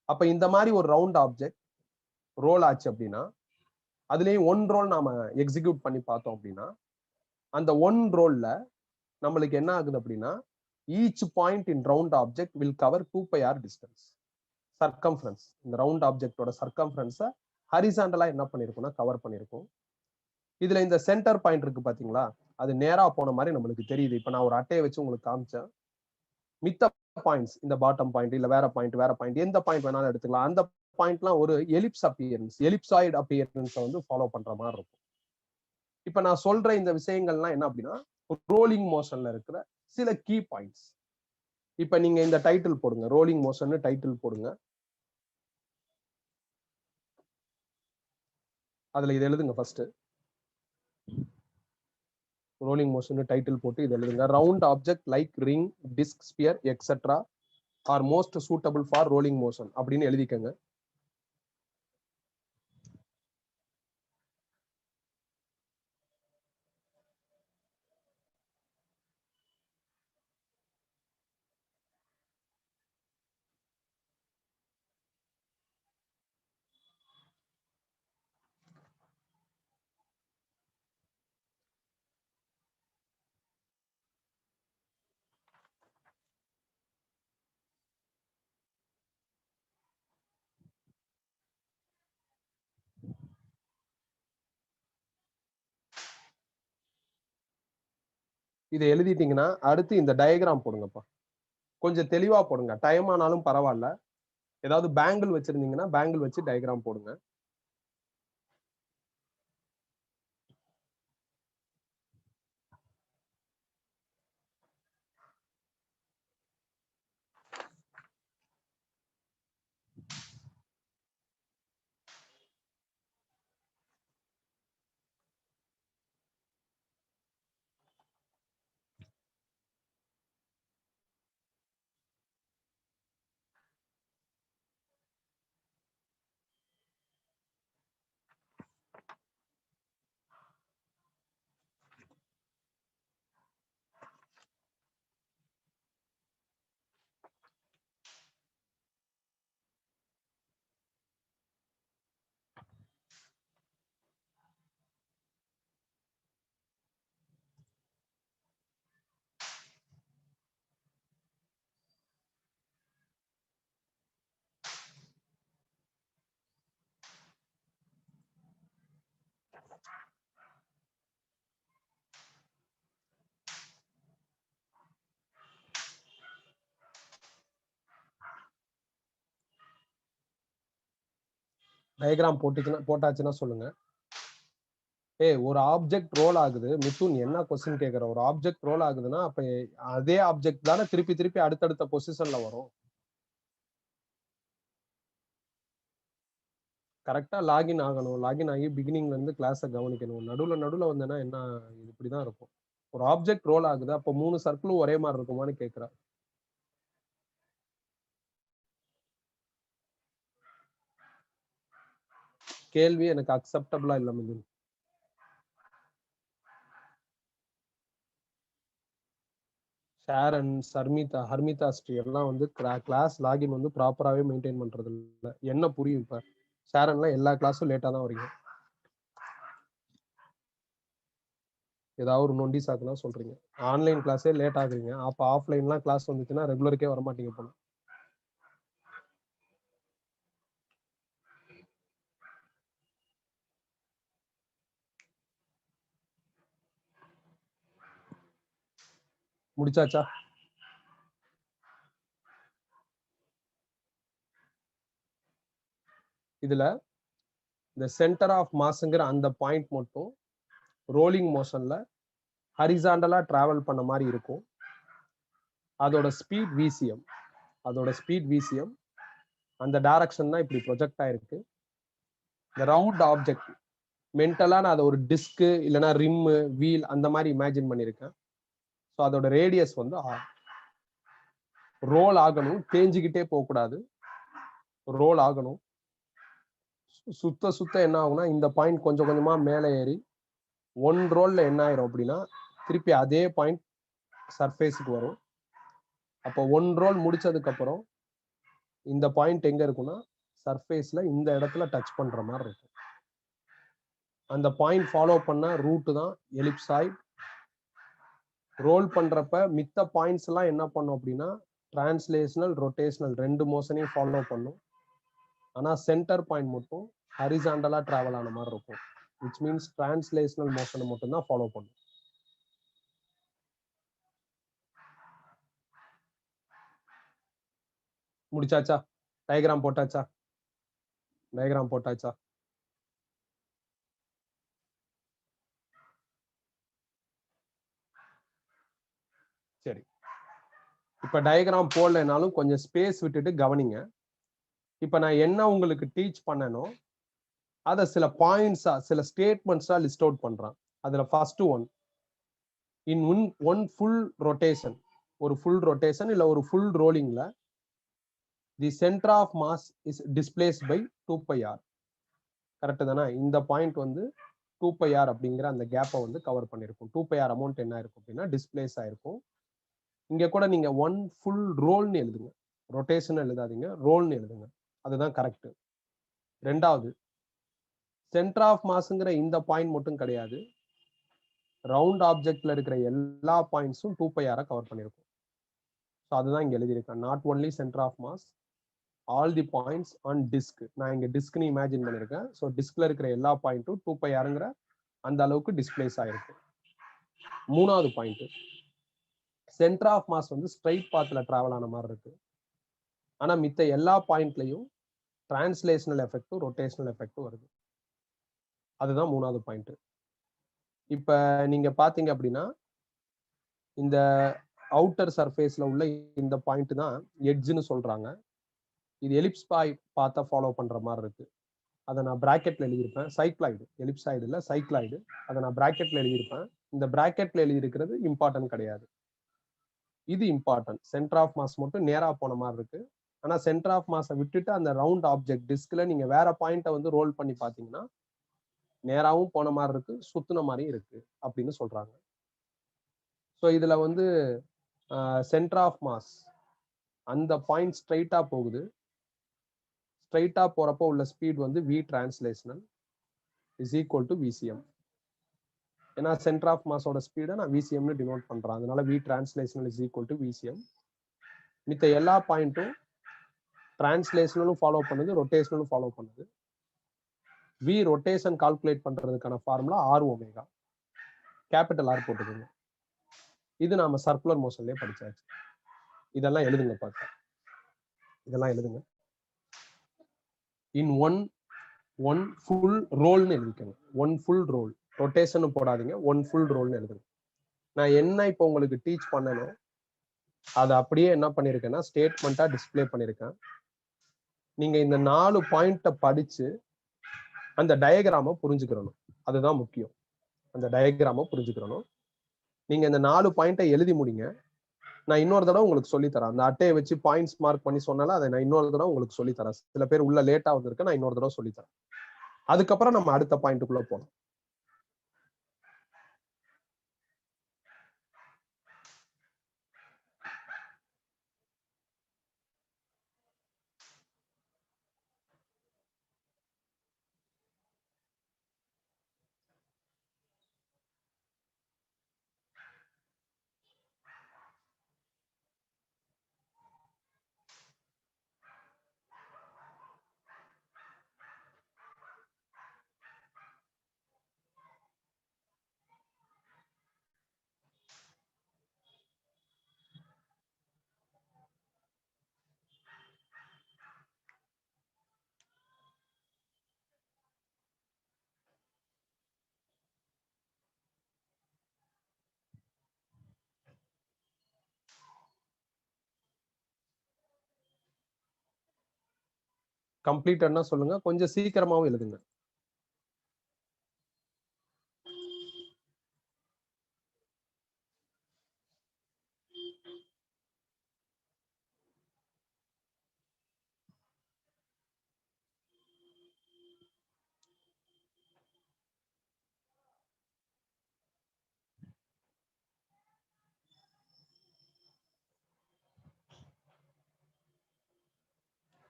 அப்ப இந்த மாதிரி ஒரு ரவுண்ட் ஆப்ஜெக்ட் ரோல் ஆச்சு அப்படின்னா அதுலயும் ஒன் ரோல் நாம எக்ஸிக்யூட் பண்ணி பார்த்தோம் அப்படின்னா அந்த ஒன் ரோல்ல நம்மளுக்கு என்ன ஆகுது அப்படின்னா each point in round object will cover 2πr distance circumference. இந்த ரவுண்ட் ஆப்ஜெக்டோட சர்க்கம்ஃபரன்ஸை ஹரிசாண்டலா என்ன பண்ணிருக்கும்னா கவர் பண்ணிருக்கும். இதுல இந்த சென்டர் பாயிண்ட் இருக்கு பாத்தீங்களா, அது நேரா போன மாதிரி நம்மளுக்கு தெரியுது. இப்ப நான் ஒரு அட்டையை வச்சு உங்களுக்கு காமிச்சேன். மித்த பாயிண்ட்ஸ், இந்த பாட்டம் பாயிண்ட் இல்ல வேற பாயிண்ட் எந்த பாயிண்ட் வேணாலும் எடுத்துக்கலாம். அந்த பாயிண்ட்லாம் ஒரு எலிப்ஸ் அப்பியரன்ஸ், எலிப்சாய்டு அப்பியரன்ஸை வந்து ஃபாலோ பண்ற மாதிரி இருக்கும். இப்ப நான் சொல்ற இந்த விஷயங்கள்லாம் என்ன அப்படின்னா ரோலிங் மோஷன்ல இருக்கிற சில கீ பாயிண்ட்ஸ். இப்ப நீங்க இந்த டைட்டில் போடுங்க, ரோலிங் மோஷன் டைட்டில் போடுங்க. அதுல இது எழுதுங்க ஃபர்ஸ்ட். ரோலிங் மோஷன் டைட்டில் போட்டு இது எழுதுங்க. Round object like ring, disc, sphere etcetera are most suitable for rolling motion அப்படின்னு எழுதிக்கங்க. இதை எழுதிட்டீங்கன்னா அடுத்து இந்த டயக்ராம் போடுங்கப்பா. கொஞ்சம் தெளிவா போடுங்க. டைம் ஆனாலும் பரவாயில்ல. ஏதாவது பேங்கிள் வச்சிருந்தீங்கன்னா பேங்கிள் வச்சு டயக்ராம் போடுங்க. டயக்ராம் போட்டாச்சுன்னா சொல்லுங்க. ஒரு ஆப்ஜெக்ட் ரோல் ஆகுது. மிதுன் என்ன கொஸ்டின் கேக்குற? ஒரு ஆப்ஜெக்ட் ரோல் ஆகுதுன்னா அப்ப அதே ஆப்ஜெக்ட் தானே திருப்பி அடுத்தடுத்த பொசிஷன்ல வரும். கரெக்டா லாகின் ஆகணும். லாகின் ஆகி பிகினிங்ல இருந்து கிளாஸை கவனிக்கணும். நடுவுல வந்தேன்னா என்ன இப்படிதான் இருக்கும். ஒரு ஆப்ஜெக்ட் ரோல் ஆகுது, அப்போ 3 சர்க்கிளும் ஒரே மாதிரி இருக்குமான்னு கேட்கிறேன். கேள்வி எனக்கு அக்செப்டபிளா இல்ல மிதுன். ஷாரன், ஹர்மிதா ஸ்ரீ எல்லாம் வந்து கிளாஸ் லாகின் வந்து ப்ராப்பராகவே மெயின்டைன் பண்றது இல்லை. என்ன புரியும் இப்ப? ஷாரன்லாம் எல்லா கிளாஸும் லேட்டா தான் வரீங்க. ஏதாவது ஒரு நொண்டி சாக்குலாம் சொல்றீங்க. ஆன்லைன் கிளாஸே லேட் ஆகுறீங்க. அப்ப ஆஃப்லைன்லாம் கிளாஸ் வந்துச்சுன்னா ரெகுலருக்கே வர மாட்டீங்க போல. முடிச்சாச்சா? இதுல இந்த சென்டர் ஆஃப் மாஸ்ங்கிற அந்த பாயிண்ட் மட்டும் ரோலிங் மோஷன்ல ஹரிசாண்டலா டிராவல் பண்ண மாதிரி இருக்கும். அதோட ஸ்பீட் விசிஎம். அந்த டைரக்ஷன் தான் இப்படி ப்ரொஜெக்ட் ஆயிருக்கு. இந்த ரவுண்ட் ஆப்ஜெக்ட் மென்டலா நான் அதை ஒரு டிஸ்க் இல்லைன்னா ரிம்மு, வீல் அந்த மாதிரி இமேஜின் பண்ணியிருக்கேன். ஸோ அதோட ரேடியஸ் வந்து ரோல் ஆகணும், தேஞ்சிக்கிட்டே போகக்கூடாது, ரோல் ஆகணும். சுத்த என்ன ஆகும்னா இந்த பாயிண்ட் கொஞ்சம் கொஞ்சமா மேலே ஏறி 1 ரோல்ல என்ன ஆயிரும் அப்படின்னா திருப்பி அதே பாயிண்ட் சர்ஃபேஸுக்கு வரும். அப்போ 1 ரோல் முடிச்சதுக்கு அப்புறம் இந்த பாயிண்ட் எங்க இருக்குன்னா சர்ஃபேஸ்ல இந்த இடத்துல டச் பண்ற மாதிரி இருக்கும். அந்த பாயிண்ட் ஃபாலோ பண்ண ரூட் தான் எலிப்சாய்ட். ரோல் பண்றப்ப மித்த பாயிண்ட்ஸ் எல்லாம் என்ன பண்ணும் அப்படின்னா டிரான்ஸ்லேஷனல், ரொட்டேஷனல் 2 மோஷனையும் ஃபாலோ பண்ணும். ஆனா சென்டர் பாயிண்ட் மட்டும் ஹரிசாண்டலா டிராவல் ஆன மாதிரி இருக்கும். விச் மீன்ஸ் டிரான்ஸ்லேஷனல் மோஷனை மட்டும் தான் ஃபாலோ பண்ணும். முடிச்சாச்சா? டயக்ராம் போட்டாச்சா? சரி, இப்ப டயக்ராம் போடலைனாலும் கொஞ்சம் ஸ்பேஸ் விட்டுட்டு கவனிங்க. இப்ப நான் என்ன உங்களுக்கு டீச் பண்ணணும் அதை சில பாயிண்ட்ஸா, சில ஸ்டேட்மெண்ட்ஸா லிஸ்ட் அவுட் பண்றேன். அதுல first one in one full rotation, ஒரு ஃபுல் ரொட்டேஷன் இல்ல ஒரு ஃபுல் ரோலிங்ல the centre of mass is displaced by 2πr. Correct தானே? இந்த பாயிண்ட் வந்து 2πr அப்படிங்கிற அந்த கேப்பை வந்து கவர் பண்ணிருக்கும். 2πr அமௌண்ட் என்ன இருக்கும் அப்படின்னா டிஸ்பிளேஸ் ஆயிருக்கும். இங்க கூட நீங்க ஒன் ஃபுல் ரோல்னு எழுதுங்க, ரொட்டேஷன் எழுதாதீங்க, ரோல்னு எழுதுங்க, அதுதான் கரெக்ட். ரெண்டாவது, சென்டர் ஆஃப் மாஸ்ங்கிற இந்த பாயிண்ட் மட்டும் கிடையாது, ரவுண்ட் ஆப்ஜெக்ட்ல இருக்கிற எல்லா பாயிண்ட்ஸும் 2πr கவர் பண்ணிருக்கும். ஸோ அதுதான் இங்க எழுதியிருக்கேன். Not only centre of mass, all the points on disc. நான் இங்க டிஸ்க்னு இமேஜின் பண்ணிருக்கேன். ஸோ டிஸ்க்ல இருக்கிற எல்லா பாயிண்ட்டும் 2πrங்கிற அந்த அளவுக்கு டிஸ்பிளேஸ் ஆயிருக்கு. மூணாவது பாயிண்ட், சென்டர் ஆஃப் மாஸ் வந்து ஸ்ட்ரைட் பாத்ல டிராவல் ஆன மாதிரி இருக்கு. ஆனா மித்த எல்லா பாயிண்ட்லயும் டிரான்ஸ்லேஷனல் எஃபெக்டும் ரொட்டேஷனல் எஃபெக்டும் வருது. அதுதான் மூணாவது பாயிண்ட். இப்ப நீங்க பாத்தீங்க அப்படின்னா இந்த அவுட்டர் சர்ஃபேஸ்ல உள்ள இந்த பாயிண்ட் தான் எட்ஜ்னு சொல்றாங்க. இது எலிப்ஸ் பாத்தை ஃபாலோ பண்ற மாதிரி இருக்கு. அதை நான் பிராக்கெட்ல எழுதியிருப்பேன். சைக்ளாய்டு, எலிப்சாய்டு இல்ல, சைக்ளாய்டு. அதை நான் பிராக்கெட்ல எழுதியிருப்பேன். இந்த பிராக்கெட்ல எழுதியிருக்கிறது இம்பார்ட்டன்ட் கிடையாது, இது இம்பார்ட்டன்ட். சென்டர் ஆஃப் மாஸ் மட்டும் நேரா போன மாதிரி இருக்கு. ஆனா சென்டர் ஆஃப் மாஸை விட்டுட்டு அந்த ரவுண்ட் ஆப்ஜெக்ட் டிஸ்க்ல நீங்க வேற பாயிண்ட்டை வந்து ரோல் பண்ணி பாத்தீங்கன்னா நேராவும் போன மாதிரி இருக்கு, சுத்தின மாதிரியும் இருக்கு அப்படின்னு சொல்றாங்க. ஸோ இதுல வந்து சென்டர் ஆஃப் மாஸ் அந்த பாயிண்ட் ஸ்ட்ரைட்டா போகுது. ஸ்ட்ரைட்டா போறப்போ உள்ள ஸ்பீட் வந்து v translational is equal to VCM. ஏன்னா சென்டர் ஆஃப் மாஸோட ஸ்பீடை நான் VCMனு டினோட் பண்றேன். அதனால v translational is equal to VCM. மித்த எல்லா பாயிண்ட்டும் டிரான்ஸ்லேஷனலும் ஃபாலோ பண்ணுது, ரொட்டேஷனலும் ஃபாலோ பண்ணுது. v ரொட்டேஷன் கால்குலேட் பண்றதுக்கான ஃபார்முலா r⍵. கேபிட்டல் R போட்டுக்கோங்க. இது நாம சர்க்குலர் மோஷன்லயே படிச்சாச்சு. இதெல்லாம் எழுதுங்க பார்க்க, இதெல்லாம் எழுதுங்க. இன் ஒன் ஃபுல் ரோல்னு எழுதிக்கோங்க. ஒன் ஃபுல் ரோல், ரொட்டேஷன் போடாதீங்க, ஒன் ஃபுல் ரோல்னு எழுதுங்க. நான் என்ன இப்போ உங்களுக்கு டீச் பண்ணணும் அதை அப்படியே என்ன பண்ணிருக்கேன்னா ஸ்டேட்மெண்ட்டா டிஸ்பிளே பண்ணிருக்கேன். நீங்க இந்த 4 பாயிண்ட்டை படிச்சு அந்த டயக்ராமை புரிஞ்சுக்கிறணும், அதுதான் முக்கியம். அந்த டயக்ராமை புரிஞ்சுக்கிறணும். நீங்க இந்த 4 பாயிண்ட்டை எழுதி முடிங்க. நான் இன்னொரு தடவை உங்களுக்கு சொல்லி தரேன். அந்த அட்டையை வச்சு பாயிண்ட்ஸ் மார்க் பண்ணி சொன்னால அதை நான் இன்னொரு தடவை உங்களுக்கு சொல்லி தரேன். சில பேர் உள்ள லேட்டா வந்திருக்கு, நான் இன்னொரு தடவை சொல்லி தரேன். அதுக்கப்புறம் நம்ம அடுத்த பாயிண்ட்டுக்குள்ள போகலாம். கம்ப்ளீட்டட்னா சொல்லுங்க, கொஞ்சம் சீக்கிரமாவும் எழுதுங்க.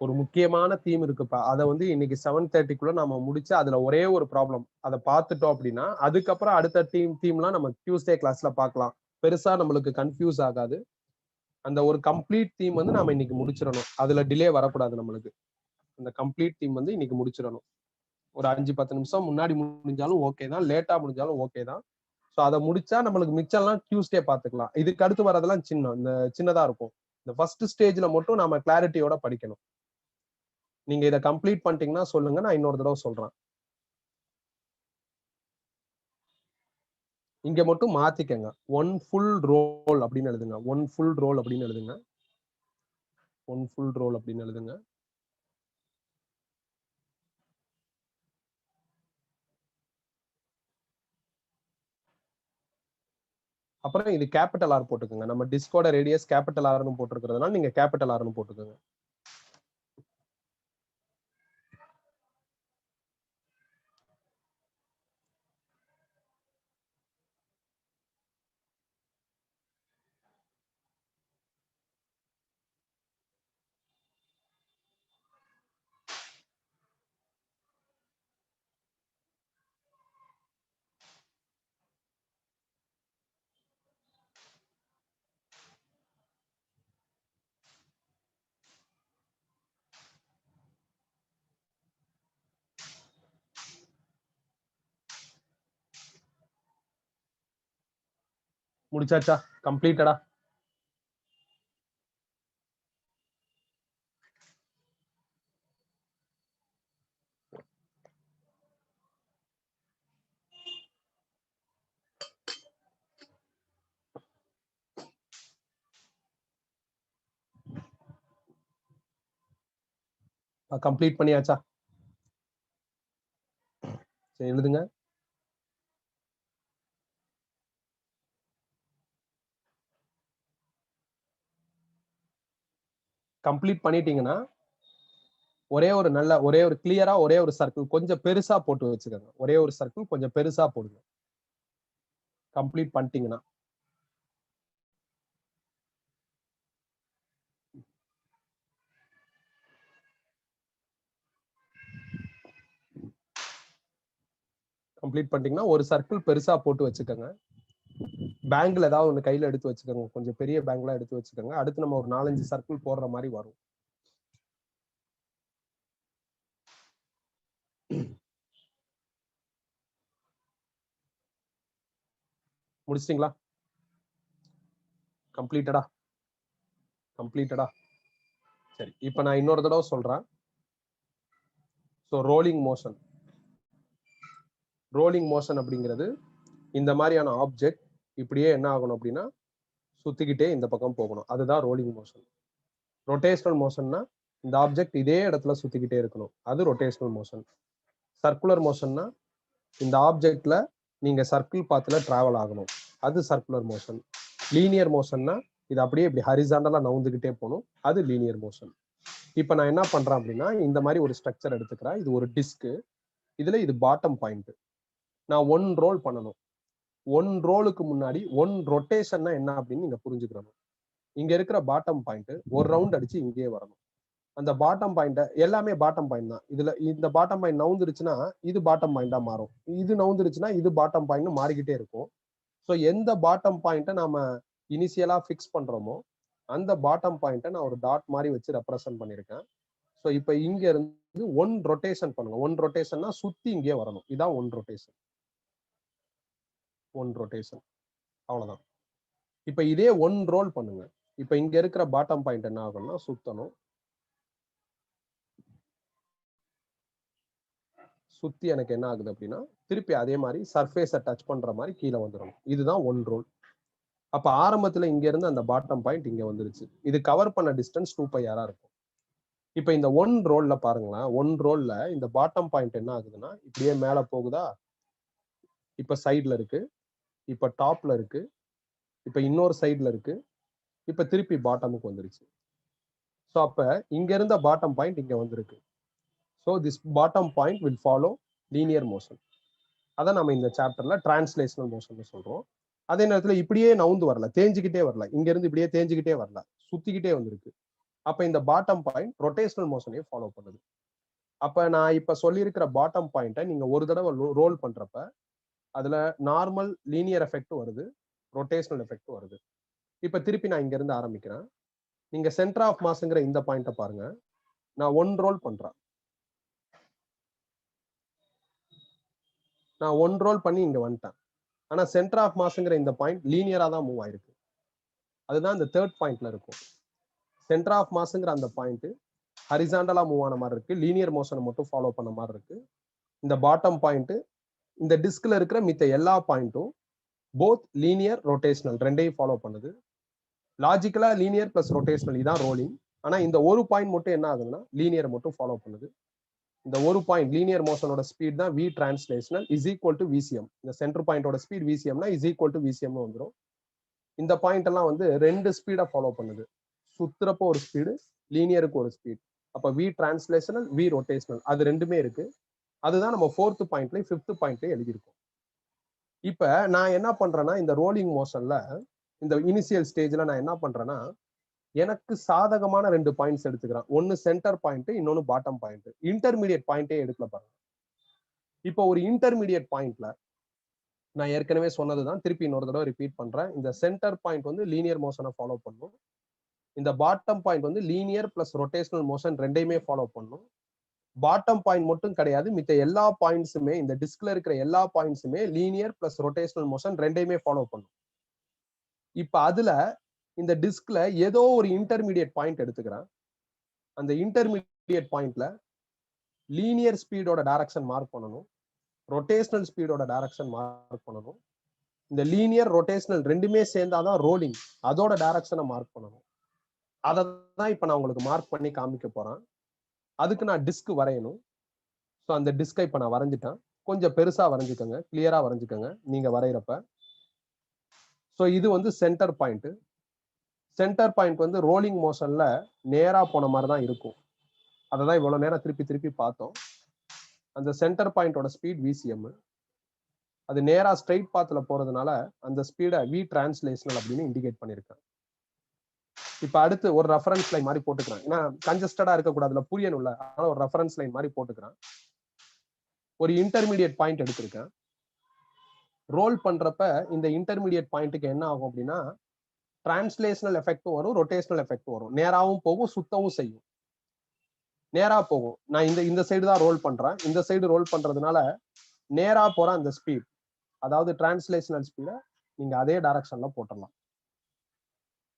ஒரு முக்கியமான தீம் இருக்குப்பா, அதை வந்து இன்னைக்கு 7:30க்குள்ள நம்ம முடிச்சு அதுல ஒரே ஒரு ப்ராப்ளம் அதை பார்த்துட்டோம் அப்படின்னா அதுக்கப்புறம் அடுத்த தீம்லாம் நம்ம டியூஸ்டே கிளாஸ்ல பார்க்கலாம். பெருசா நம்மளுக்கு கன்ஃபியூஸ் ஆகாது. அந்த ஒரு கம்ப்ளீட் தீம் வந்து நாம இன்னைக்கு முடிச்சிடணும், அதுல டிலே வரக்கூடாது நம்மளுக்கு. அந்த கம்ப்ளீட் தீம் வந்து இன்னைக்கு முடிச்சிடணும். ஒரு 5-10 நிமிஷம் முன்னாடி முடிஞ்சாலும் ஓகே தான், லேட்டா முடிஞ்சாலும் ஓகே தான். ஸோ அதை முடிச்சா நம்மளுக்கு மிச்சம்லாம் டியூஸ்டே பார்த்துக்கலாம். இதுக்கு அடுத்து வரதெல்லாம் இந்த சின்னதா இருக்கும். இந்த ஃபர்ஸ்ட் ஸ்டேஜ்ல மட்டும் நாம கிளாரிட்டியோட படிக்கணும். நீங்க இதை கம்ப்ளீட் பண்ணிட்டீங்கன்னா சொல்லுங்க, நான் இன்னொரு தடவை சொல்றேன். இங்க மட்டும் மாத்திக்கங்க, ஒன் ஃபுல் ரோல் அப்படின்னு எழுதுங்க. ஒன் ஃபுல் ரோல் அப்படின்னு எழுதுங்க. ஒன் ஃபுல் ரோல் அப்படின்னு எழுதுங்க. அப்புறம் இது கேபிட்டல் ஆர் போட்டுக்கோங்க. நம்ம டிஸ்கோட ரேடியஸ் கேபிட்டல் ஆர்னு போட்டிருக்கிறதுனால நீங்க கேபிட்டல் ஆர்னு போட்டுக்கோங்க. முடிச்சாச்சா? கம்ப்ளீட்டடா? கம்ப்ளீட் பண்ணியாச்சா? சரி, எழுதுங்க. கம்ப்ளீட் பண்ணிட்டீங்கன்னா ஒரே ஒரு கிளியரா ஒரே ஒரு சர்க்கிள் கொஞ்சம் பெருசா போட்டு வச்சுக்கோங்க. ஒரே ஒரு சர்க்கிள் கொஞ்சம் பெருசா போடுங்க. கம்ப்ளீட் பண்ணிட்டீங்கன்னா ஒரு சர்க்கிள் பெருசா போட்டு வச்சுக்கோங்க. பேங்க்ல ஏதாவது ஒண்ணு கையில எடுத்து வச்சுக்கோங்க. கொஞ்சம் பெரிய பேங்க்ல எடுத்து வச்சுக்கோங்க. அடுத்து நம்ம ஒரு 4-5 சர்க்கிள் போடுற மாதிரி வரும். முடிச்சிட்டீங்களா? கம்ப்ளீட்டடா? சரி, இப்ப நான் இன்னொரு தடவை சொல்றேன். ஸோ ரோலிங் மோஷன் அப்படிங்கிறது இந்த மாதிரியான ஆப்ஜெக்ட் இப்படியே என்ன ஆகணும் அப்படின்னா சுத்திக்கிட்டே இந்த பக்கம் போகணும். அதுதான் ரோலிங் மோஷன். ரொட்டேஷனல் மோஷன்னா இந்த ஆப்ஜெக்ட் இதே இடத்துல சுத்திக்கிட்டே இருக்கணும். அது ரொட்டேஷனல் மோஷன். சர்க்குலர் மோஷன்னா இந்த ஆப்ஜெக்ட்ல நீங்க சர்க்கிள் பாத்துல டிராவல் ஆகணும். அது சர்க்குலர் மோஷன். லீனியர் மோஷன்னா இது அப்படியே இப்படி ஹரிசாண்டலா நவுந்துகிட்டே போகணும். அது லீனியர் மோஷன். இப்ப நான் என்ன பண்றேன் அப்படின்னா இந்த மாதிரி ஒரு ஸ்ட்ரக்சர் எடுத்துக்கிறேன். இது ஒரு டிஸ்க். இதுல இது பாட்டம் பாயிண்ட். நான் 1 ரோல் பண்ணணும். 1 ரோலுக்கு முன்னாடி 1 ரொட்டேஷன்னா என்ன அப்படின்னு நீங்க புரிஞ்சுக்கணும். இங்க இருக்கிற பாட்டம் பாயிண்ட் ஒரு ரவுண்ட் அடிச்சு இங்கேயே வரணும். அந்த பாட்டம் பாயிண்ட் எல்லாமே பாட்டம் பாயிண்ட் தான். இதுல இந்த பாட்டம் பாயிண்ட் நவுந்துருச்சுன்னா இது பாட்டம் பாயிண்டா மாறும். இது நவுந்துருச்சுன்னா இது பாட்டம் பாயிண்ட் மாறிக்கிட்டே இருக்கும். ஸோ எந்த பாட்டம் பாயிண்ட்டை நாம இனிஷியலா ஃபிக்ஸ் பண்றோமோ அந்த பாட்டம் பாயிண்ட்டை நான் ஒரு டாட் மாதிரி வச்சு ரெப்ரசென்ட் பண்ணியிருக்கேன். ஸோ இப்போ இங்க இருந்து 1 ரொட்டேஷன் பண்ணுங்க. 1 ரொட்டேஷன்னா சுத்தி இங்கே வரணும். இதான் 1 ரொட்டேஷன். அவ்வளவுதான். இப்ப இதே 1 ரோல் பண்ணுங்க. இப்ப இங்க இருக்கிற பாட்டம் பாயிண்ட் என்ன ஆகும்னா சுத்தணும். சுத்தி எனக்கு என்ன ஆகுது அப்படின்னா திருப்பி அதே மாதிரி சர்ஃபேஸை டச் பண்ற மாதிரி கீழே வந்துடணும். இதுதான் 1 ரோல். அப்ப ஆரம்பத்துல இங்க இருந்து அந்த பாட்டம் பாயிண்ட் இங்க வந்துருச்சு. இது கவர் பண்ண டிஸ்டன்ஸ் 2πr இருக்கும். இப்ப இந்த 1 ரோல்ல பாருங்களேன். 1 ரோல்ல இந்த பாட்டம் பாயிண்ட் என்ன ஆகுதுன்னா இப்படியே மேல போகுதா, இப்ப சைட்ல இருக்கு, இப்ப டாப்ல இருக்கு, இப்ப இன்னொரு சைட்ல இருக்கு, இப்ப திருப்பி பாட்டமுக்கு வந்துருச்சு. ஸோ அப்ப இங்க இருந்த பாட்டம் பாயிண்ட் இங்க வந்திருக்கு. So this bottom point will follow linear motion. அதை நம்ம இந்த சாப்டர்ல டிரான்ஸ்லேஷனல் மோஷன் சொல்றோம். அதே நேரத்துல இப்படியே நவுந்து வரல, தேஞ்சுக்கிட்டே வரல, இங்க இருந்து இப்படியே தேஞ்சுக்கிட்டே வரல, சுத்திக்கிட்டே வந்திருக்கு. அப்ப இந்த பாட்டம் பாயிண்ட் ரொட்டேஷனல் மோஷனையே ஃபாலோ பண்ணுது. அப்ப நான் இப்ப சொல்லியிருக்கிற பாட்டம் பாயிண்ட்டை நீங்க ஒரு தடவை ரோல் பண்றப்ப அதுல நார்மல் லீனியர் எஃபெக்ட் வருது, ரொட்டேஷனல் எஃபெக்ட் வருது. இப்ப திருப்பி நான் இங்க இருந்து ஆரம்பிக்கிறேன். நீங்க சென்டர் ஆஃப் மாஸ்ங்கிற இந்த பாயிண்ட்டை பாருங்க. நான் 1 ரோல் பண்றேன். நான் 1 ரோல் பண்ணி இங்க வந்துட்டேன். ஆனா சென்டர் ஆஃப் மாஸ்ங்கிற இந்த பாயிண்ட் லீனியரா தான் மூவ் ஆயிருக்கு. அதுதான் இந்த 3rd பாயிண்ட்ல இருக்கும். சென்டர் ஆஃப் மாஸ்ங்கிற அந்த பாயிண்ட் ஹரிசாண்டலா மூவ் ஆன மாதிரி இருக்கு, லீனியர் மோஷனை மட்டும் ஃபாலோ பண்ண மாதிரி இருக்கு. இந்த பாட்டம் பாயிண்ட் இந்த டிஸ்க்ல இருக்கிற மித்த எல்லா பாயிண்ட்டும் போத் லீனியர் ரொட்டேஷனல் ரெண்டையும் ஃபாலோ பண்ணுது. லாஜிக்கலா லீனியர் பிளஸ் ரொட்டேஷனல் இதான் ரோலிங். ஆனா இந்த ஒரு பாயிண்ட் மட்டும் என்ன ஆகுதுன்னா லீனியர் மட்டும் ஃபாலோ பண்ணுது. இந்த ஒரு பாயிண்ட் லீனியர் மோஷனோட ஸ்பீட் தான் v translational is equal to VCM. இந்த சென்டர் பாயிண்டோட ஸ்பீட் விசிஎம்னா இஸ் ஈக்குவல் டு விசிஎம்னு வந்துடும். இந்த பாயிண்ட் எல்லாம் வந்து ரெண்டு ஸ்பீடை ஃபாலோ பண்ணுது. சுத்துறப்போ ஒரு ஸ்பீடு, லீனியருக்கு ஒரு ஸ்பீட். அப்ப வி டிரான்ஸ்லேஷனல், வி ரொட்டேஷனல், அது ரெண்டுமே இருக்கு. அதுதான் நம்ம 4th பாயிண்ட்லயும் 5th பாயிண்ட்லயும் எழுதியிருக்கோம். இப்ப நான் என்ன பண்றேன்னா, இந்த ரோலிங் மோஷன்ல இந்த இனிஷியல் ஸ்டேஜ்ல நான் என்ன பண்றேன்னா, எனக்கு சாதகமான 2 பாயிண்ட்ஸ் எடுத்துக்கிறேன். ஒன்னு சென்டர் பாயிண்ட், இன்னொன்னு பாட்டம் பாயிண்ட். இன்டர்மீடியட் பாயிண்டே எடுக்கல பாருங்க. இப்போ ஒரு இன்டர்மீடியட் பாயிண்ட்ல நான் ஏற்கனவே சொன்னதுதான், திருப்பி இன்னொரு தடவை ரிப்பீட் பண்றேன். இந்த சென்டர் பாயிண்ட் வந்து லீனியர் மோஷனை ஃபாலோ பண்ணும். இந்த பாட்டம் பாயிண்ட் வந்து லீனியர் பிளஸ் ரொட்டேஷனல் மோஷன் ரெண்டையுமே ஃபாலோ பண்ணும். பாட்டம் பாயிண்ட் மட்டும் கிடையாது, மித்த எல்லா பாயிண்ட்ஸுமே, இந்த டிஸ்க்ல இருக்கிற எல்லா பாயிண்ட்ஸுமே லீனியர் பிளஸ் ரொட்டேஷனல் மோஷன் ரெண்டையுமே ஃபாலோ பண்ணும். இப்ப அதுல இந்த டிஸ்க்ல ஏதோ ஒரு இன்டர்மீடியட் பாயிண்ட் எடுத்துக்கிறேன். அந்த இன்டர்மீடியட் பாயிண்ட்ல லீனியர் ஸ்பீடோட டைரக்ஷன் மார்க் பண்ணணும், ரொட்டேஷனல் ஸ்பீடோட டைரக்ஷன் மார்க் பண்ணணும். இந்த லீனியர் ரொட்டேஷனல் ரெண்டுமே சேர்ந்தாதான் ரோலிங், அதோட டைரக்ஷனை மார்க் பண்ணணும். அதை தான் இப்ப நான் உங்களுக்கு மார்க் பண்ணி காமிக்க போறேன். அதுக்கு நான் டிஸ்க் வரையணும். ஸோ அந்த டிஸ்கை இப்ப நான் வரைஞ்சிட்டேன். கொஞ்சம் பெருசா வரைஞ்சுக்கோங்க, கிளியரா வரைஞ்சுக்கோங்க நீங்க வரைகிறப்ப. ஸோ இது வந்து சென்டர் பாயிண்ட். சென்டர் பாயிண்ட் வந்து ரோலிங் மோஷன்ல நேரா போன மாதிரி தான் இருக்கும். அதை தான் இவ்வளவு நேரம் திருப்பி திருப்பி பார்த்தோம். அந்த சென்டர் பாயிண்டோட ஸ்பீட் விசிஎம். அது நேரா ஸ்ட்ரைட் பாத்துல போறதுனால அந்த ஸ்பீடை வி டிரான்ஸ்லேஷனல் அப்படின்னு இண்டிகேட் பண்ணிருக்கேன். இப்ப அடுத்து ஒரு ரெஃபரன்ஸ் லைன் மாதிரி போட்டுக்கிறேன். ஏன்னா கன்ஜஸ்டடா இருக்கக்கூடாதுல, புரியணும்ல, அதனால ஒரு ரெஃபரன்ஸ் லைன் மாதிரி போட்டுக்கிறேன். ஒரு இன்டர்மீடியட் பாயிண்ட் எடுத்திருக்கேன். ரோல் பண்றப்ப இந்த இன்டர்மீடியட் பாயிண்ட்டுக்கு என்ன ஆகும் அப்படின்னா, டிரான்ஸ்லேஷனல் எஃபெக்டும் வரும், ரொட்டேஷனல் எஃபெக்டும் வரும். நேராவும் போகும், சுத்தவும் செய்யும். நேரா போகும். நான் இந்த சைடு தான் ரோல் பண்றேன். இந்த சைடு ரோல் பண்றதுனால நேரா போற அந்த ஸ்பீட், அதாவது டிரான்ஸ்லேஷனல் ஸ்பீட நீங்க அதே டைரக்ஷன்ல போட்டுடலாம்.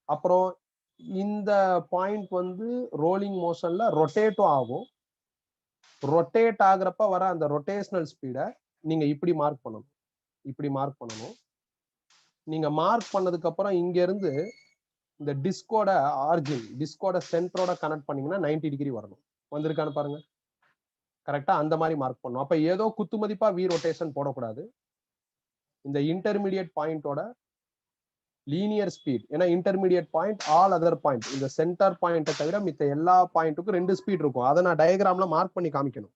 அப்புறம் இந்த பாயிண்ட் வந்து ரோலிங் மோஷன்ல ரொட்டேட்டும் ஆகும். ரொட்டேட் ஆகுறப்ப வர அந்த ரொட்டேஷனல் ஸ்பீடை நீங்க இப்படி மார்க் பண்ணணும், இப்படி மார்க் பண்ணணும். நீங்க மார்க் பண்ணதுக்கு அப்புறம் இங்க இருந்து இந்த டிஸ்கோட ஆர்ஜின், டிஸ்கோட சென்டரோட கனெக்ட் பண்ணீங்கன்னா 90 டிகிரி வரணும். வந்திருக்கான்னு பாருங்க. கரெக்டா அந்த மாதிரி மார்க் பண்ணணும். அப்ப ஏதோ குத்து மதிப்பா வி ரொட்டேஷன் போடக்கூடாது. இந்த இன்டர்மீடியட் பாயிண்டோட லீனியர் ஸ்பீட், ஏன்னா intermediate point all other point, இந்த சென்டர் பாயிண்ட்டை தவிர மித்த எல்லா பாயிண்ட்டுக்கும் 2 ஸ்பீட் இருக்கும். அதை நான் டயக்ராம்ல மார்க் பண்ணி காமிக்கணும்.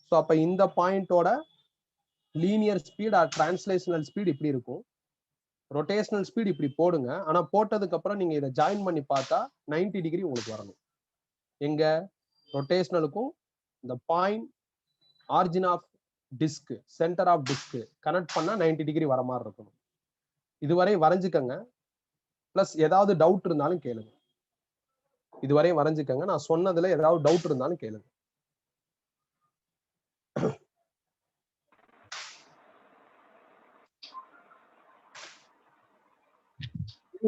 ஸோ அப்ப இந்த பாயிண்டோட linear speed or translational speed இப்படி இருக்கும். ரொட்டேஷனல் ஸ்பீட் இப்படி போடுங்க. ஆனா போட்டதுக்கு அப்புறம் நீங்க இதை ஜாயின் பண்ணி பார்த்தா 90 டிகிரி உங்களுக்கு வரணும். எங்க ரொட்டேஷனலுக்கும் இந்த point origin of disc, centre of disc connect பண்ணா 90 டிகிரி வர மாதிரி இருக்கணும். இதுவரை வரைஞ்சுக்கங்க. பிளஸ் ஏதாவது டவுட் இருந்தாலும் கேளுங்க. இதுவரை வரைஞ்சுக்கங்க. நான் சொன்னதுல ஏதாவது டவுட் இருந்தாலும் கேளுங்க.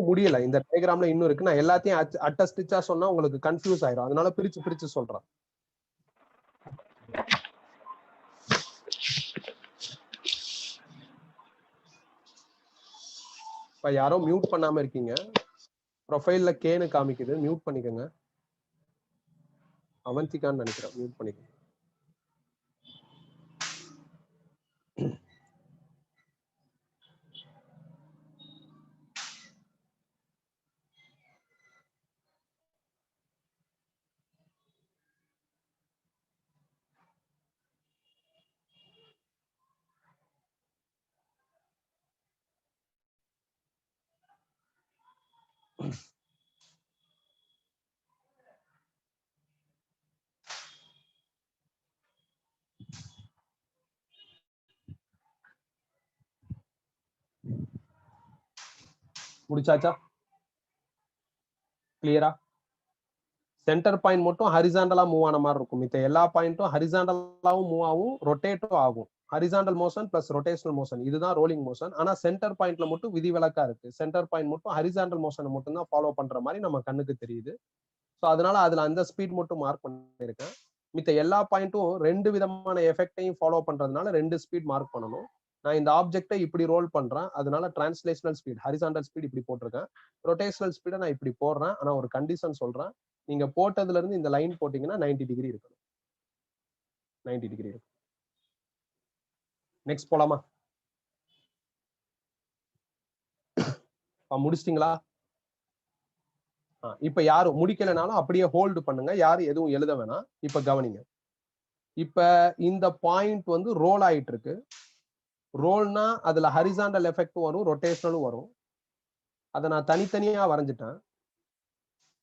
முடியல, இந்த டயக்ராம்ல இன்னும் இருக்கு. நான் எல்லாத்தையும் அட்ட ஸ்டிச்சா சொன்னா உங்களுக்கு கன்ஃபியூஸ் ஆயிரும். அதனால பிரிச்சு பிரிச்சு சொல்றேன். இப்ப யாரோ மியூட் பண்ணாம இருக்கீங்க. ப்ரொஃபைல்ல கேன்னு காமிக்குது, மியூட் பண்ணிக்கோங்க. அவந்திகான்னு நினைக்கிறேன், மியூட் பண்ணிக்கோங்க. முடிச்சாச்சா? கிளியரா? சென்டர் பாயிண்ட் மட்டும் ஹரிசாண்டலா மூவ் ஆன மாதிரி இருக்கும். மித்த எல்லா பாயிண்ட்டும் ஹரிசாண்டலாவும் மூவ் ஆகும், ரொட்டேட்டும் ஆகும். Horizontal motion plus rotational motion, இதுதான் ரோலிங் மோஷன். ஆனா சென்டர் பாயிண்ட்ல மட்டும் விதிவிலக்கா இருக்கு. சென்டர் பாயிண்ட் மட்டும் ஹரிசாண்டல் மோஷனை மட்டும் தான் ஃபாலோ பண்ற மாதிரி நம்ம கண்ணுக்கு தெரியுது. ஸோ அதனால அதுல அந்த ஸ்பீட் மட்டும் மார்க் பண்ணிருக்கேன். மித்த எல்லா பாயிண்ட்டும் 2 விதமான எஃபெக்டையும் ஃபாலோ பண்றதுனால 2 ஸ்பீட் மார்க் பண்ணணும். நான் இந்த ஆப்ஜெக்டை இப்படி ரோல் பண்றேன், அதனால டிரான்ஸ்லேஷனல் ஸ்பீட், ஹரிசாண்டல் ஸ்பீட் இப்படி போட்டிருக்கேன். ரொட்டேஷனல் ஸ்பீடை நான் இப்படி போடுறேன். ஆனா ஒரு கண்டிஷன் சொல்றேன், நீங்க போட்டதுல இருந்து இந்த லைன் போட்டீங்கன்னா 90 டிகிரி இருக்கணும். 90 டிகிரி இருக்கும். நெக்ஸ்ட் போலாமா? முடிச்சிட்டீங்களா? இப்ப யாரும் முடிக்கலைனாலும் அப்படியே ஹோல்டு பண்ணுங்க, யாரும் எதுவும் எழுத வேணாம். இப்ப கவனிங்க. இப்ப இந்த பாயிண்ட் வந்து ரோல் ஆயிட்டு இருக்கு. ரோல்னா அதுல ஹரிசாண்டல் எஃபெக்டும் வரும், ரொட்டேஷனலும் வரும். அதை நான் தனித்தனியா வரைஞ்சிட்டேன்.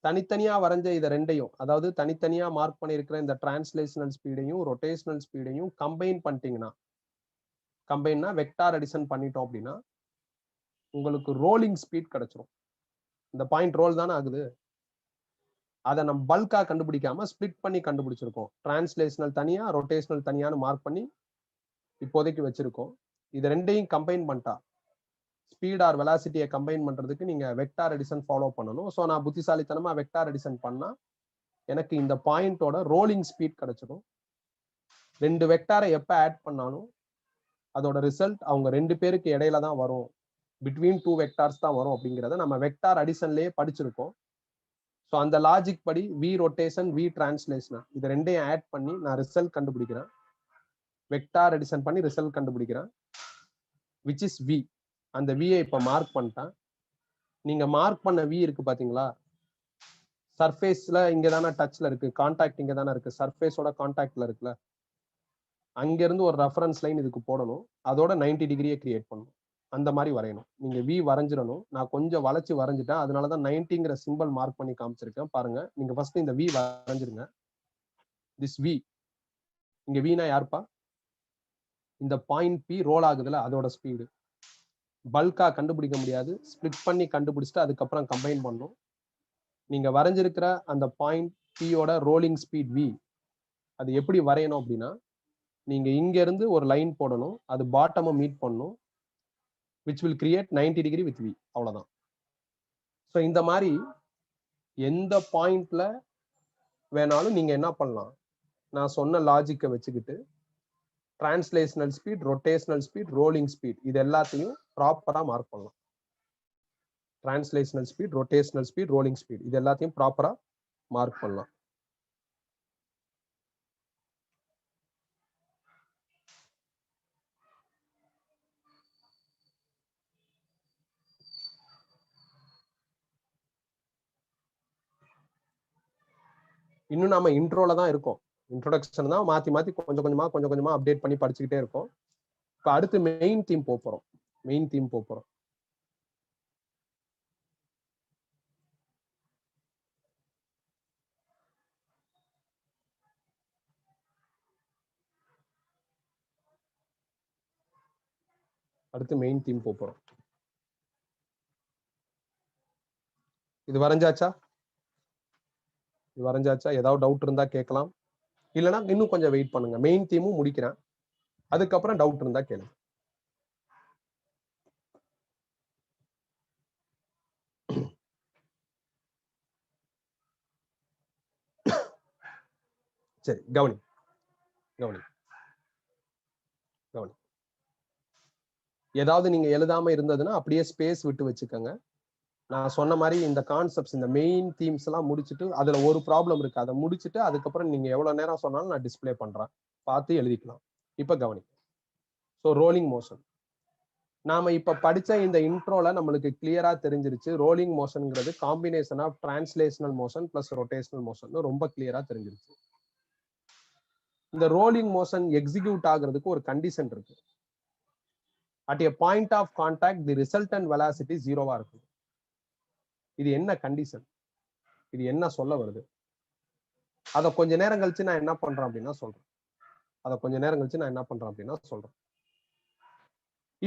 தனித்தனியா வரைஞ்ச இதை ரெண்டையும், அதாவது தனித்தனியா மார்க் பண்ணியிருக்கிற இந்த டிரான்ஸ்லேஷனல் ஸ்பீடையும் ரொட்டேஷனல் ஸ்பீடையும் கம்பைன் பண்ணிட்டீங்கன்னா, கம்பைன்னா வெக்டார் அடிஷன் பண்ணிட்டோம் அப்படின்னா உங்களுக்கு ரோலிங் ஸ்பீட் கிடைச்சிரும். இந்த பாயிண்ட் ரோல் தானே ஆகுது. அதை நம்ம பல்கா கண்டுபிடிக்காம ஸ்பிளிட் பண்ணி கண்டுபிடிச்சிருக்கோம். டிரான்ஸ்லேஷனல் தனியா ரொட்டேஷனல் தனியான்னு மார்க் பண்ணி இப்போதைக்கு வச்சிருக்கோம். இது ரெண்டையும் கம்பைன் பண்ணிட்டா ஸ்பீட் ஆர் வெலாசிட்டியை கம்பைன் பண்றதுக்கு நீங்க வெக்டார் அடிஷன் ஃபாலோ பண்ணணும். ஸோ நான் புத்திசாலித்தனமா வெக்டார் அடிஷன் பண்ணா எனக்கு இந்த பாயிண்டோட ரோலிங் ஸ்பீட் கிடைச்சிடும். ரெண்டு வெக்டாரை எப்ப ஆட் பண்ணாலும் அதோட ரிசல்ட் அவங்க ரெண்டு பேருக்கு இடையில தான் வரும், பிட்வீன் டூ வெக்டார்ஸ் தான் வரும் அப்படிங்கிறத நம்ம வெக்டார் அடிஷன்லயே படிச்சிருக்கோம். ஸோ அந்த லாஜிக் படி வி ரொட்டேஷன் வி டிரான்ஸ்லேஷன் இது ரெண்டையும் ஆட் பண்ணி நான் ரிசல்ட் கண்டுபிடிக்கிறேன். வெக்டார் அடிஷன் பண்ணி ரிசல்ட் கண்டுபிடிக்கிறேன், விச் இஸ் வி. அந்த வியை இப்ப மார்க் பண்ணிட்டேன். நீங்க மார்க் பண்ண வி இருக்கு பாத்தீங்களா, சர்ஃபேஸ்ல இங்க தானே டச்ல இருக்கு, கான்டாக்ட் இங்க தானே இருக்கு, சர்ஃபேஸோட கான்டாக்ட்ல இருக்குல்ல, அங்க இருந்து ஒரு ரெஃபரன்ஸ் லைன் இதுக்கு போடணும், அதோட 90 டிகிரியை கிரியேட் பண்ணணும். அந்த மாதிரி வரையணும். நீங்க வி வரைஞ்சிடணும். நான் கொஞ்சம் வளைச்சு வரைஞ்சிட்டேன், அதனாலதான் 90ங்கிற சிம்பிள் மார்க் பண்ணி காமிச்சிருக்கேன் பாருங்க. நீங்க ஃபர்ஸ்ட் இந்த வி வரைஞ்சிருங்க. திஸ் வி, இங்க வினா யாருப்பா? இந்த பாயிண்ட் பி ரோல் ஆகுதுல, அதோட ஸ்பீடு. பல்கா கண்டுபிடிக்க முடியாது, ஸ்பிளிட் பண்ணி கண்டுபிடிச்சிட்டு அதுக்கப்புறம் கம்பைன் பண்ணும். நீங்க வரைஞ்சிருக்கிற அந்த பாயிண்ட் பியோட ரோலிங் ஸ்பீட் வி, அது எப்படி வரையணும் அப்படின்னா, நீங்க இங்க இருந்து ஒரு லைன் போடணும், அது பாட்டமை மீட் பண்ணும், which will create 90 degree with v. அவ்வளவுதான். ஸோ இந்த மாதிரி எந்த பாயிண்ட்ல வேணாலும் நீங்க என்ன பண்ணலாம், நான் சொன்ன லாஜிக்கை வச்சுக்கிட்டு translational speed, rotational speed, rolling speed இது எல்லாத்தையும் ப்ராப்பரா மார்க் பண்ணலாம். Translational speed, rotational speed, rolling speed இது எல்லாத்தையும் ப்ராப்பரா மார்க் பண்ணலாம். இன்னும் நாம இன்ட்ரோல தான் இருக்கோம். இன்ட்ரோடக்ஷன் தான் மாத்தி மாத்தி கொஞ்சம் கொஞ்சமா அப்டேட் பண்ணி படிச்சுக்கிட்டே இருக்கோம். இப்ப அடுத்து மெயின் தீம் போறோம். மெயின் தீம் போறோம். அடுத்து மெயின் தீம் போறோம். இது வரைஞ்சாச்சா? இது வரைஞ்சாச்சா? ஏதாவது டவுட் இருந்தா கேட்கலாம், இல்லைன்னா இன்னும் கொஞ்சம் வெயிட் பண்ணுங்க. மெயின் தீமும் முடிக்கிறேன், அதுக்கப்புறம் டவுட் இருந்தா கேளுங்க. சரி, கவனி கவனி கவனி. ஏதாவது நீங்க எழுதாம இருந்ததுன்னா அப்படியே ஸ்பேஸ் விட்டு வச்சுக்கோங்க. நான் சொன்ன மாதிரி இந்த கான்செப்ட்ஸ், இந்த மெயின் தீம்ஸ் எல்லாம் முடிச்சுட்டு, அதுல ஒரு ப்ராப்ளம் இருக்கு, அதை முடிச்சுட்டு அதுக்கப்புறம் நீங்க எவ்வளவு நேரம் சொன்னாலும் நான் டிஸ்பிளே பண்றேன், பார்த்து எழுதிக்கலாம். இப்ப கவனி. ஸோ ரோலிங் மோஷன் நாம இப்ப படிச்ச இந்த இன்ட்ரோல நம்மளுக்கு கிளியரா தெரிஞ்சிருச்சு. ரோலிங் மோஷன்ங்கிறது combination of translational motion plus rotational motion ரொம்ப கிளியரா தெரிஞ்சிருச்சு. இந்த ரோலிங் மோஷன் எக்ஸிக்யூட் ஆகுறதுக்கு ஒரு கண்டிஷன் இருக்கு. At a point of contact the resultant velocity ஜீரோவா இருக்கு. இது என்ன கண்டிஷன்? இது என்ன சொல்ல வருது? அதை கொஞ்ச நேரம் கழிச்சு நான் என்ன பண்றேன் அப்படின்னா சொல்றேன்.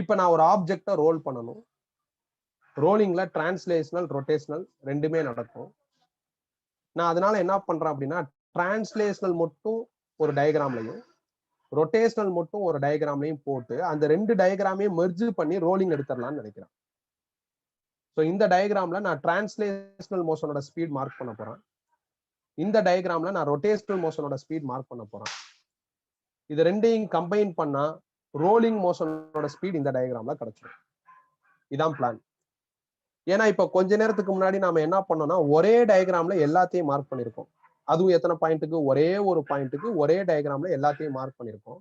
இப்ப நான் ஒரு ஆப்ஜெக்டை ரோல் பண்ணணும். ரோலிங்ல டிரான்ஸ்லேஷனல் ரொட்டேஷனல் ரெண்டுமே நடக்கும். நான் அதனால என்ன பண்றேன் அப்படின்னா, டிரான்ஸ்லேஷனல் மட்டும் ஒரு டயக்ராம்லையும் ரொட்டேஷனல் மட்டும் ஒரு டயக்ராம்லையும் போட்டு அந்த ரெண்டு டயக்ராமையும் மெர்ஜ் பண்ணி ரோலிங் எடுத்துடலாம்னு நினைக்கிறேன். ஸோ இந்த டயக்ராம்ல நான் டிரான்ஸ்லேஷனல் மோஷனோட ஸ்பீட் மார்க் பண்ண போறேன். இந்த டயக்ராம்ல நான் ரொட்டேஷனல் மோஷனோட ஸ்பீட் மார்க் பண்ண போறேன். இது ரெண்டையும் கம்பைன் பண்ணா ரோலிங் மோஷனோட ஸ்பீட் இந்த டயக்ராம்ல கிடைச்சிடும். இதான் பிளான். ஏன்னா இப்ப கொஞ்ச நேரத்துக்கு முன்னாடி நாம என்ன பண்ணோம்னா, ஒரே டயக்ராம்ல எல்லாத்தையும் மார்க் பண்ணிருக்கோம். அதுவும் எத்தனை பாயிண்ட்டுக்கு? ஒரே ஒரு பாயிண்ட்டுக்கு ஒரே டயக்ராம்ல எல்லாத்தையும் மார்க் பண்ணிருக்கோம்.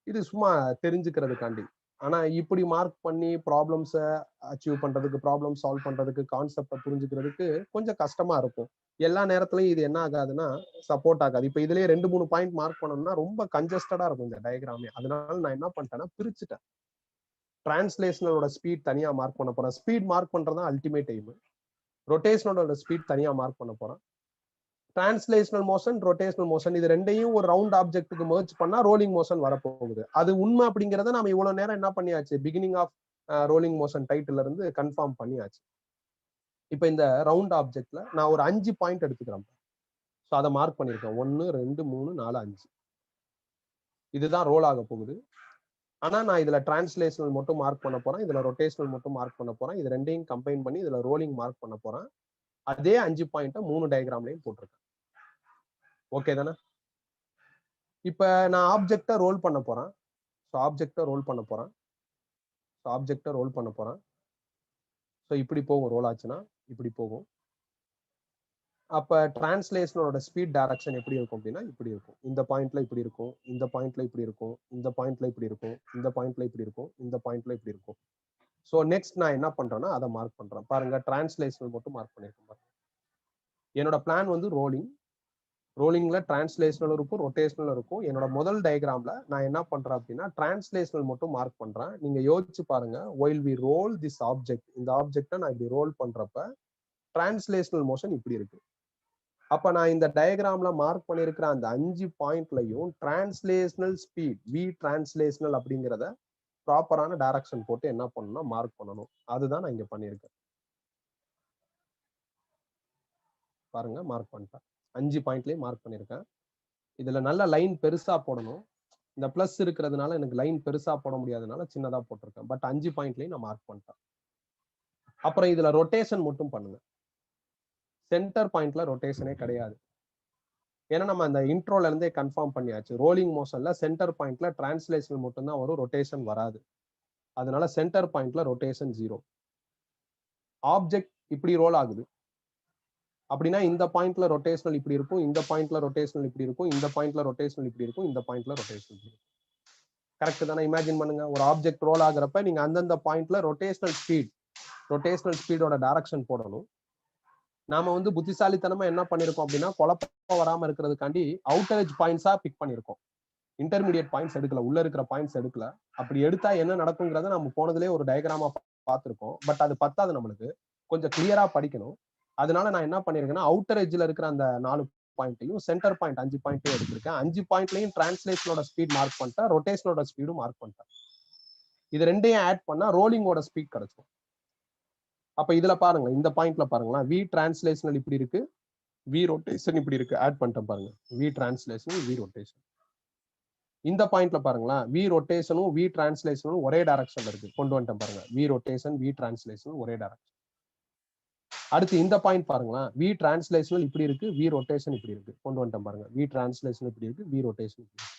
இது சும்மா தெரிஞ்சுக்கிறதுக்காண்டி. ஆனா இப்படி மார்க் பண்ணி ப்ராப்ளம்ஸை அச்சீவ் பண்றதுக்கு, ப்ராப்ளம் சால்வ் பண்றதுக்கு, கான்செப்டை புரிஞ்சுக்கிறதுக்கு கொஞ்சம் கஷ்டமா இருக்கும். எல்லா நேரத்துலயும் இது என்ன ஆகாதுன்னா சப்போர்ட் ஆகாது. இப்ப இதுலயே 2-3 பாயிண்ட் மார்க் பண்ணணும்னா ரொம்ப கன்ஜஸ்டடா இருக்கும் இந்த டயக்ராமே. அதனால நான் என்ன பண்ணிட்டேன்னா பிரிச்சுட்டேன். டிரான்ஸ்லேஷனலோட ஸ்பீட் தனியா மார்க் பண்ண போறேன். ஸ்பீட் மார்க் பண்றதா அல்டிமேட் எய்ம். ரொட்டேஷனலோட ஸ்பீட் தனியா மார்க் பண்ண போறேன். டிரான்ஸ்லேஷனல் மோஷன், ரொட்டேஷனல் மோஷன் இது ரெண்டையும் ஒரு ரவுண்ட் ஆப்ஜெக்ட்டுக்கு மெர்ஜ் பண்ணா ரோலிங் மோஷன் வரப்போகுது. அது உண்மை அப்படிங்கறத நாம இவ்வளவு நேரம் என்ன பண்ணியாச்சு, beginning of rolling motion title இருந்து கன்ஃபார்ம் பண்ணியாச்சு. இப்ப இந்த ரவுண்ட் ஆப்ஜெக்ட்ல நான் ஒரு 5 பாயிண்ட் எடுத்துக்கிறேன். ஸோ அதை மார்க் பண்ணியிருக்கேன். 1 2 3 4 5. இதுதான் ரோல் ஆக போகுது. ஆனா நான் இதுல டிரான்ஸ்லேஷனல் மட்டும் மார்க் பண்ண போறேன், இதுல ரொட்டேஷனல் மட்டும் மார்க் பண்ண போறேன். இது ரெண்டையும் கம்பைன் பண்ணி இதுல ரோலிங் மார்க் பண்ண போறேன். அதே 5 பாயிண்ட்டை 3 டயக்ராம்லையும் போட்டிருக்கேன். ஓகே தானே? இப்ப நான் ஆப்ஜெக்டை ரோல் பண்ண போறேன். ஸோ ஆப்ஜெக்டை ரோல் பண்ண போறேன். ஸோ ஆப்ஜெக்டை ரோல் பண்ண போறேன். ஸோ இப்படி போகும். ரோல் ஆச்சுன்னா இப்படி போகும். அப்ப டிரான்ஸ்லேஷனோட ஸ்பீட் டைரக்ஷன் எப்படி இருக்கும் அப்படின்னா இப்படி இருக்கும். இந்த பாயிண்ட்ல இப்படி இருக்கும், இந்த பாயிண்ட்ல இப்படி இருக்கும், இந்த பாயிண்ட்ல இப்படி இருக்கும், இந்த பாயிண்ட்ல இப்படி இருக்கும், இந்த பாயிண்ட்ல இப்படி இருக்கும். ஸோ நெக்ஸ்ட் நான் என்ன பண்றேன்னா அதை மார்க் பண்றேன். பாருங்க, டிரான்ஸ்லேஷனல் மட்டும் மார்க் பண்ணிருக்கேன். என்னோட பிளான் வந்து ரோலிங். ரோலிங்ல டிரான்ஸ்லேஷனல் இருக்கும், ரொட்டேஷனல் இருக்கும். என்னோட முதல் டயக்ராம்ல நான் என்ன பண்றேன் அப்படின்னா டிரான்ஸ்லேஷனல் மட்டும் மார்க் பண்றேன். நீங்க யோசிச்சு பாருங்க, while we roll this object, இந்த ஆப்ஜெக்டை நான் இப்படி ரோல் பண்றப்ப டிரான்ஸ்லேஷனல் மோஷன் இப்படி இருக்கு. அப்ப நான் இந்த டயக்ராம்ல மார்க் பண்ணிருக்கிற அந்த 5 பாயிண்ட்லயும் டிரான்ஸ்லேஷனல் ஸ்பீட் வி டிரான்ஸ்லேஷனல் அப்படிங்கிறத ப்ராப்பரான டைரக்ஷன் போட்டு என்ன பண்ணணும்னா மார்க் பண்ணணும். அதுதான் நான் இங்க பண்ணியிருக்கேன். பாருங்க, மார்க் பண்ணிட்டேன். 5 பாயிண்ட்லயும் மார்க் பண்ணிருக்கேன். இதுல நல்ல லைன் பெருசா போடணும். இந்த பிளஸ் இருக்கிறதுனால எனக்கு லைன் பெருசா போட முடியாதனால சின்னதா போட்டிருக்கேன். பட் 5 பாயிண்ட்லயும் நான் மார்க் பண்ணிட்டேன். அப்புறம் இதுல ரொட்டேஷன் மட்டும் பண்ணுங்க. சென்டர் பாயிண்ட்ல ரொட்டேஷனே கிடையாது. ஏன்னா நம்ம அந்த இன்ட்ரோல இருந்தே கன்ஃபார்ம் பண்ணியாச்சு. ரோலிங் மோஷன்ல சென்டர் பாயிண்ட்ல டிரான்ஸ்லேஷன் மட்டும் தான் வரும், ரொட்டேஷன் வராது. அதனால சென்டர் பாயிண்ட்ல ரொட்டேஷன் 0. ஆப்ஜெக்ட் இப்படி ரோல் ஆகுது அப்படின்னா இந்த பாயிண்ட்ல ரொட்டேஷனல் இப்படி இருக்கும், இந்த பாயிண்ட்ல ரொட்டேஷனல் இப்படி இருக்கும், இந்த பாயிண்ட்ல ரொட்டேஷனல் இப்படி இருக்கும், இந்த பாயிண்ட்ல ரொட்டேஷனல் இப்படி இருக்கும். கரெக்ட் தானே? இமேஜின் பண்ணுங்க, ஒரு ஆப்ஜெக்ட் ரோல் ஆகுறப்ப நீங்க அந்தந்த பாயிண்ட்ல ரொட்டேஷனல் ஸ்பீடோட டைரக்ஷன் போடணும். நாம வந்து புத்திசாலித்தனமா என்ன பண்ணிருக்கோம் அப்படின்னா குழப்பம் வராம இருக்கிறதுக்காண்டி அவுட்டர் எட்ஜ் பாயிண்ட்ஸா பிக் பண்ணிருக்கோம். இன்டர்மீடியட் பாயிண்ட்ஸ் எடுக்கல, உள்ள இருக்கிற பாயிண்ட்ஸ் எடுக்கல. அப்படி எடுத்தா என்ன நடக்குங்கிறத நம்ம போனதுலேயே ஒரு டயக்ராமா பார்த்திருக்கோம். பட் அது பத்தாது, நம்மளுக்கு கொஞ்சம் கிளியரா படிக்கணும். அதனால நான் என்ன பண்ணிருக்கேன்னா அவுட்டர் எட்ஜ்ல இருக்கிற அந்த 4 பாயிண்ட்டையும் சென்டர் பாயிண்ட் 5 பாயிண்ட்டையும் எடுத்திருக்கேன். 5 பாயிண்ட்லையும் டிரான்ஸ்லேஷனோட ஸ்பீட் மார்க் பண்ணிட்டேன், ரொட்டேஷனோட ஸ்பீடும் மார்க் பண்ணிட்டேன். இது ரெண்டையும் ஆட் பண்ணா ரோலிங்கோட ஸ்பீட் கிடைக்கும். அப்ப இதுல பாருங்க, இந்த பாயிண்ட்ல பாருங்களேன், வி டிரான்ஸ்லேஷனல் இப்படி இருக்கு, வி ரொட்டேஷன் இப்படி இருக்கு. ஆட் பண்ணிட்டேன் பாருங்க, வி டிரான்ஸ்லேஷனல் வி ரொட்டேஷன். இந்த பாயிண்ட்ல பாருங்களேன், வி ரொட்டேஷனும் வி டிரான்ஸ்லேஷனும் ஒரே டைரக்ஷன்ல இருக்கு. கொண்டு வந்துட்டேன் பாருங்க, வி ரொட்டேஷன் வி டிரான்ஸ்லேஷன் ஒரே டைரக்ஷன். அடுத்து இந்த பாயிண்ட் பாருங்களேன், வி டிரான்ஸ்லேஷனல் இப்படி இருக்கு, வி ரொட்டேஷன் இப்படி இருக்கு. கொண்டு வந்துட்டேன் பாருங்க, வி டிரான்ஸ்லேஷன் இப்படி இருக்கு, வி ரொட்டேஷன் இப்படி இருக்கு.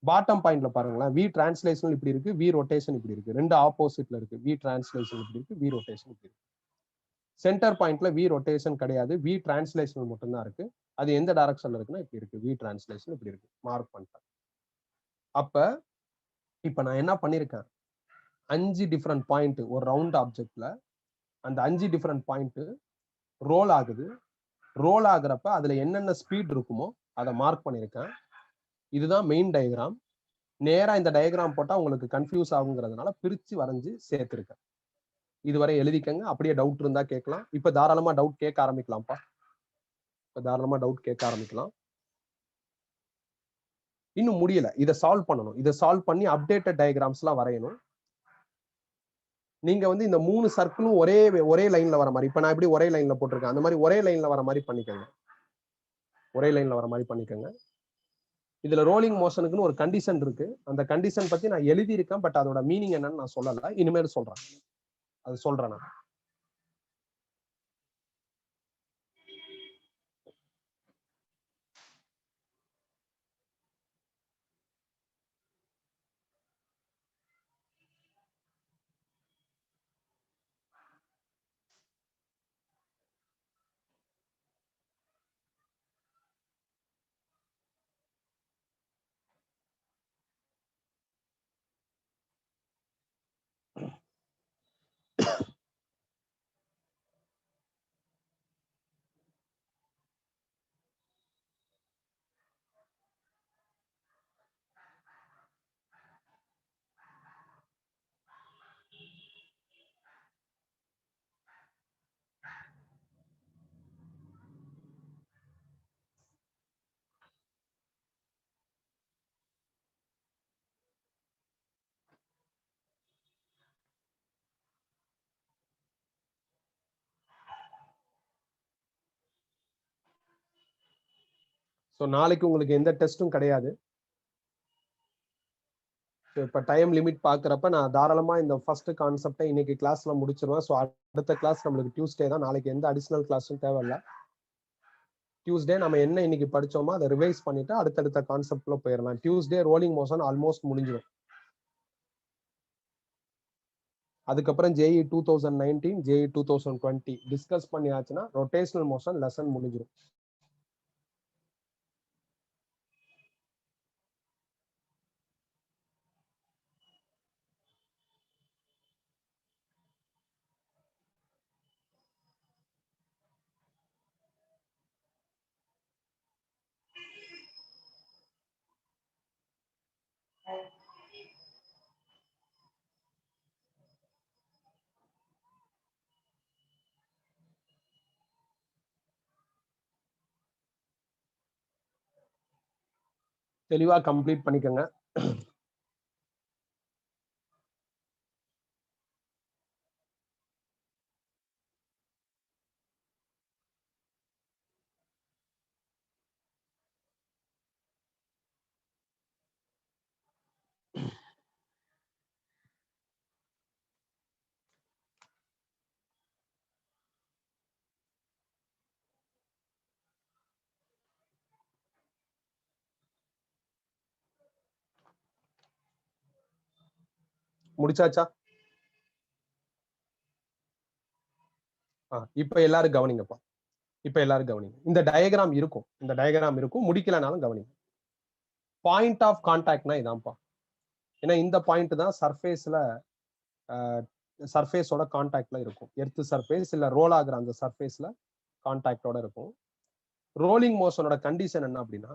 பாட்டம் பாயிண்ட்ல பாருங்களேன், வி டிரான்ஸ்லேஷன் இப்படி இருக்கு, வி ரொட்டேஷன் இப்படி இருக்கு. ரெண்டு ஆப்போசிட்ல இருக்கு. வி டிரான்ஸ்லேஷன் இப்படி இருக்கு, வி ரொட்டேஷன் இப்படி இருக்கு. சென்டர் பாயிண்ட்ல வி ரொட்டேஷன் கிடையாது, வி டிரான்ஸ்லேஷன் மட்டும் தான் இருக்கு. அது எந்த டைரக்ஷன்ல இருக்குன்னா இப்படி இருக்கு, வி டிரான்ஸ்லேஷன் இப்படி இருக்கு. மார்க் பண்ணிட்டேன். அப்ப இப்ப நான் என்ன பண்ணிருக்கேன், 5 டிஃபரெண்ட் பாயிண்ட் ஒரு ரவுண்ட் ஆப்ஜெக்ட்ல அந்த 5 டிஃபரெண்ட் பாயிண்ட் ரோல் ஆகுது. ரோல் ஆகுறப்ப அதுல என்னென்ன ஸ்பீட் இருக்குமோ அதை மார்க் பண்ணிருக்கேன். இதுதான் மெயின் டயக்ராம். நேரா இந்த டயக்ராம் போட்டா உங்களுக்கு கன்ஃபியூஸ் ஆகுங்கிறதுனால பிரிச்சு வரைஞ்சு சேர்த்திருக்கேன். இதுவரை எழுதிக்கங்க. அப்படியே டவுட் இருந்தா கேட்கலாம். இப்ப தாராளமா டவுட் கேட்க ஆரம்பிக்கலாம்ப்பா. இன்னும் முடியல, இதை சால்வ் பண்ணணும். இதை சால்வ் பண்ணி அப்டேட்டட் டயக்ராம்ஸ் எல்லாம் வரையணும். நீங்க வந்து இந்த 3 சர்க்கிளும் ஒரே லைன்ல வர மாதிரி, இப்ப நான் எப்படி ஒரே லைன்ல போட்டிருக்கேன் அந்த மாதிரி ஒரே லைன்ல வர மாதிரி பண்ணிக்கோங்க. இதுல ரோலிங் மோஷனுக்குன்னு ஒரு கண்டிஷன் இருக்கு. அந்த கண்டிஷன் பத்தி நான் எழுதியிருக்கேன். பட் அதோட மீனிங் என்னன்னு நான் சொல்லல. இனிமேல் சொல்றேன். அது சொல்றேன் நான். ஸோ நாளைக்கு உங்களுக்கு எந்த டெஸ்ட்டும் கிடையாது. இப்போ டைம் லிமிட் பார்க்குறப்ப நான் தாராளமாக இந்த ஃபர்ஸ்ட் கான்செப்டை இன்னைக்கு கிளாஸ்ல முடிச்சிருவேன். ஸோ அடுத்த கிளாஸ் நம்மளுக்கு டியூஸ்டே தான். நாளைக்கு எந்த அடிஷ்னல் கிளாஸும் தேவையில்லை. டியூஸ்டே நம்ம என்ன இன்னைக்கு படிச்சோமோ அதை ரிவைஸ் பண்ணிட்டு அடுத்தடுத்த கான்செப்ட்ல போயிடலாம். டியூஸ்டே ரோலிங் மோஷன் ஆல்மோஸ்ட் முடிஞ்சிடும். அதுக்கப்புறம் ஜேஇ 2019 ஜேஇ 2020 டிஸ்கஸ் பண்ணியாச்சுன்னா ரொட்டேஷனல் மோஷன் லெசன் முடிஞ்சிடும். தெளிவா கம்ப்ளீட் பண்ணிக்கோங்க. முடிச்சாச்சா? இப்ப எல்லாரும் கவனிங்கப்பா. இப்ப எல்லாரும் கவனிங்க. இந்த டயகிராம் இருக்கும். முடிக்கலனாலும் கவனிங்க. பாயிண்ட் ஆஃப் கான்டாக்ட்னா இதான்ப்பா. ஏன்னா இந்த பாயிண்ட் தான் சர்ஃபேஸோட கான்டாக்ட்ல இருக்கும். எர்த் சர்ஃபேஸ் இல்ல ரோல் ஆகுற அந்த சர்ஃபேஸ்ல கான்டாக்டோட இருக்கும். ரோலிங் மோஷனோட கண்டிஷன் என்ன அப்படின்னா,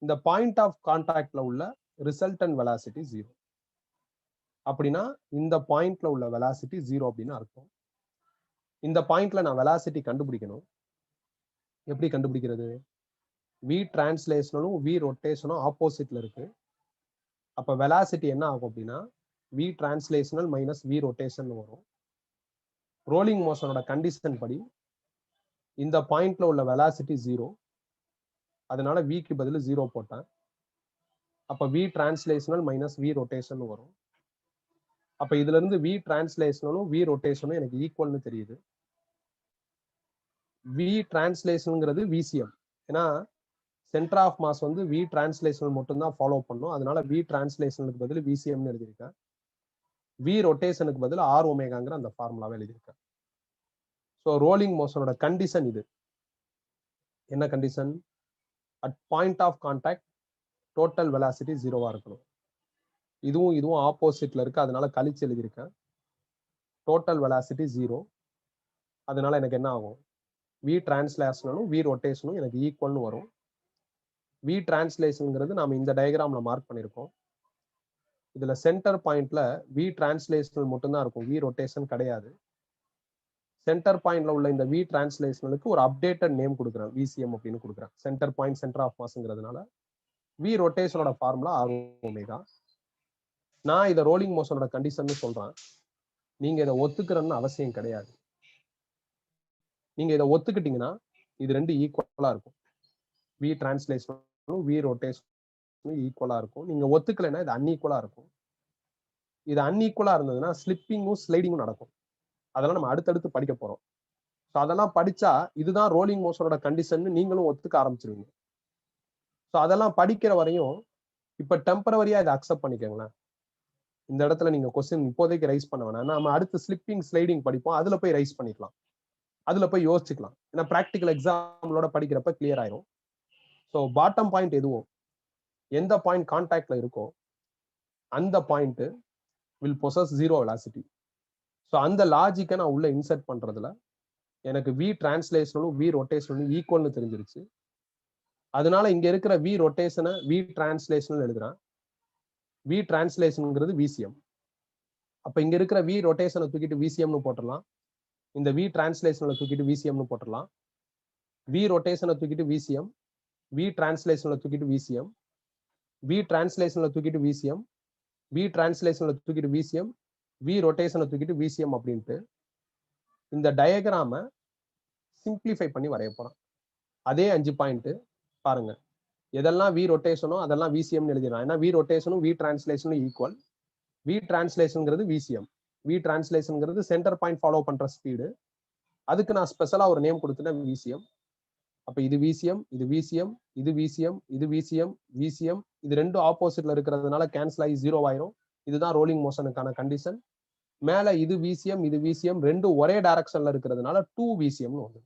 இந்த பாயிண்ட் ஆஃப் கான்டாக்ட்ல உள்ள ரிசல்டன்ட் வெலாசிட்டி 0. அப்படின்னா இந்த பாயிண்ட்ல உள்ள வெலாசிட்டி 0 அப்படின்னு அர்த்தம். இந்த பாயிண்ட்ல நான் வெலாசிட்டி கண்டுபிடிக்கணும். எப்படி கண்டுபிடிக்கிறது? v டிரான்ஸ்லேஷனலும் v ரொட்டேஷனும் ஆப்போசிட்ல இருக்கு. அப்ப வெலாசிட்டி என்ன ஆகும் அப்படின்னா v translational minus v rotation வரும். ரோலிங் மோஷனோட கண்டிஷன் படி இந்த பாயிண்ட்ல உள்ள வெலாசிட்டி 0. அதனால vக்கு பதில் 0 போட்டேன். அப்ப v translational minus v rotation வரும். அப்ப இதுல இருந்து v டிரான்ஸ்லேஷனலும் v ரொட்டேஷனும் எனக்கு ஈக்குவல்னு தெரியுது. v டிரான்ஸ்லேஷனுங்கிறது VCM. ஏன்னா சென்டர் ஆஃப் மாஸ் வந்து v டிரான்ஸ்லேஷனல் மட்டும் தான் ஃபாலோ பண்ணும். அதனால v டிரான்ஸ்லேஷனுக்கு பதில் VCM எழுதியிருக்கேன். v ரொட்டேஷனுக்கு பதில் r ஒமேகாங்கிற அந்த ஃபார்முலாவை எழுதியிருக்கேன். ஸோ ரோலிங் மோஷனோட கண்டிஷன் இது. என்ன condition? At point of contact total velocity 0வா இருக்கணும். இதுவும் ஆப்போசிட்ல இருக்கு. அதனால கழிச்சு எழுதியிருக்கேன். Total velocity 0. அதனால எனக்கு என்ன ஆகும்? v டிரான்ஸ்லேஷனும் v ரொட்டேஷனும் எனக்கு ஈக்குவல்னு வரும். v டிரான்ஸ்லேஷனுங்கிறது நாம இந்த டயகிராம்ல மார்க் பண்ணியிருக்கோம். இதுல சென்டர் பாயிண்ட்ல v டிரான்ஸ்லேஷனல் மட்டும்தான் இருக்கும். v ரொட்டேஷன் கிடையாது. சென்டர் பாயிண்ட்ல உள்ள இந்த v டிரான்ஸ்லேஷனலுக்கு ஒரு அப்டேட்டட் நேம் கொடுக்குறேன். VCM அப்படின்னு கொடுக்குறேன். சென்டர் பாயிண்ட் சென்டர் ஆஃப் மாஸ்ங்கிறதுனால v ரொட்டேஷனோட ஃபார்முலா r ஒமேகா. நான் இதை ரோலிங் மோஷனோட கண்டிஷன் சொல்றேன். நீங்க இதை ஒத்துக்கிறன்னு அவசியம் கிடையாது. நீங்க இதை ஒத்துக்கிட்டீங்கன்னா இது ரெண்டு ஈக்குவலா இருக்கும். v டிரான்ஸ்லேஷனும் v ரொட்டேஷனும் ஈக்குவலா இருக்கும். நீங்க ஒத்துக்கலைன்னா இது அன்ஈக்குவலா இருக்கும். இது அன்ஈக்குவலா இருந்ததுன்னா ஸ்லிப்பிங்கும் ஸ்லைடிங்கும் நடக்கும். அதெல்லாம் நம்ம அடுத்தடுத்து படிக்க போறோம். ஸோ அதெல்லாம் படிச்சா இதுதான் ரோலிங் மோஷனோட கண்டிஷன் நீங்களும் ஒத்துக்க ஆரம்பிச்சிருவீங்க. ஸோ அதெல்லாம் படிக்கிற வரையும் இப்ப டெம்பரவரியா இதை அக்செப்ட் பண்ணிக்கோங்களேன். இந்த இடத்துல நீங்க கொஸ்டின் இப்போதைக்கு ரைஸ் பண்ண வேணாம். நம்ம அடுத்து ஸ்லிப்பிங் ஸ்லைடிங் படிப்போம். அதுல போய் ரைஸ் பண்ணிக்கலாம். அதுல போய் யோசிச்சுக்கலாம். ஏன்னா ப்ராக்டிக்கல் எக்ஸாம்களோட படிக்கிறப்ப கிளியர் ஆயிரும். ஸோ பாட்டம் பாயிண்ட் எதுவும் எந்த பாயிண்ட் கான்டாக்ட்ல இருக்கோ அந்த point will possess 0 velocity. So அந்த லாஜிக்கை நான் உள்ள இன்சர்ட் பண்றதுல எனக்கு v டிரான்ஸ்லேஷனும் v ரொட்டேஷனும் ஈக்குவல்னு தெரிஞ்சிருச்சு. அதனால இங்க இருக்கிற v ரொட்டேஷனை v டிரான்ஸ்லேஷன் எழுதுறேன். v டிரான்ஸ்லேஷனுங்கிறது VCM. அப்ப இங்க இருக்கிற v ரொட்டேஷனை தூக்கிட்டு VCMனு போட்டுடலாம். இந்த v டிரான்ஸ்லேஷனை தூக்கிட்டு VCMனு போட்டுடலாம். v ரொட்டேஷனை தூக்கிட்டு VCM, v டிரான்ஸ்லேஷனை தூக்கிட்டு VCM, v டிரான்ஸ்லேஷனை தூக்கிட்டு VCM, v டிரான்ஸ்லேஷனை தூக்கிட்டு VCM, v ரொட்டேஷனை தூக்கிட்டு VCM அப்படின்ட்டு இந்த டயகிராம சிம்பிளிஃபை பண்ணி வரைய போறோம். அதே 5 பாயிண்ட் பாருங்க, எதெல்லாம் வி ரொட்டேஷனோ அதெல்லாம் விசிஎம் எழுதிடலாம். ஏன்னா வி ரொட்டேஷனும் வி டிரான்ஸ்லேஷனும் ஈக்குவல். வி டிரான்ஸ்லேஷன்ங்கிறது விசிஎம். வி டிரான்ஸ்லேஷன்ங்கிறது சென்டர் பாயிண்ட் ஃபாலோ பண்ற ஸ்பீடு. அதுக்கு நான் ஸ்பெஷலா ஒரு நேம் கொடுத்துட்டேன் விசிஎம். அப்ப இது விசிஎம், இது விசிஎம், இது விசிஎம், இது விசிஎம், விசிஎம். இது ரெண்டும் ஆப்போசிட்ல இருக்கிறதுனால கேன்சல் ஆகி 0 ஆயிரும். இதுதான் ரோலிங் மோஷனுக்கான கண்டிஷன். மேல இது விசிஎம், இது விசிஎம், ரெண்டும் ஒரே டைரக்ஷன்ல இருக்கிறதுனால 2 விசிஎம்னு வந்து.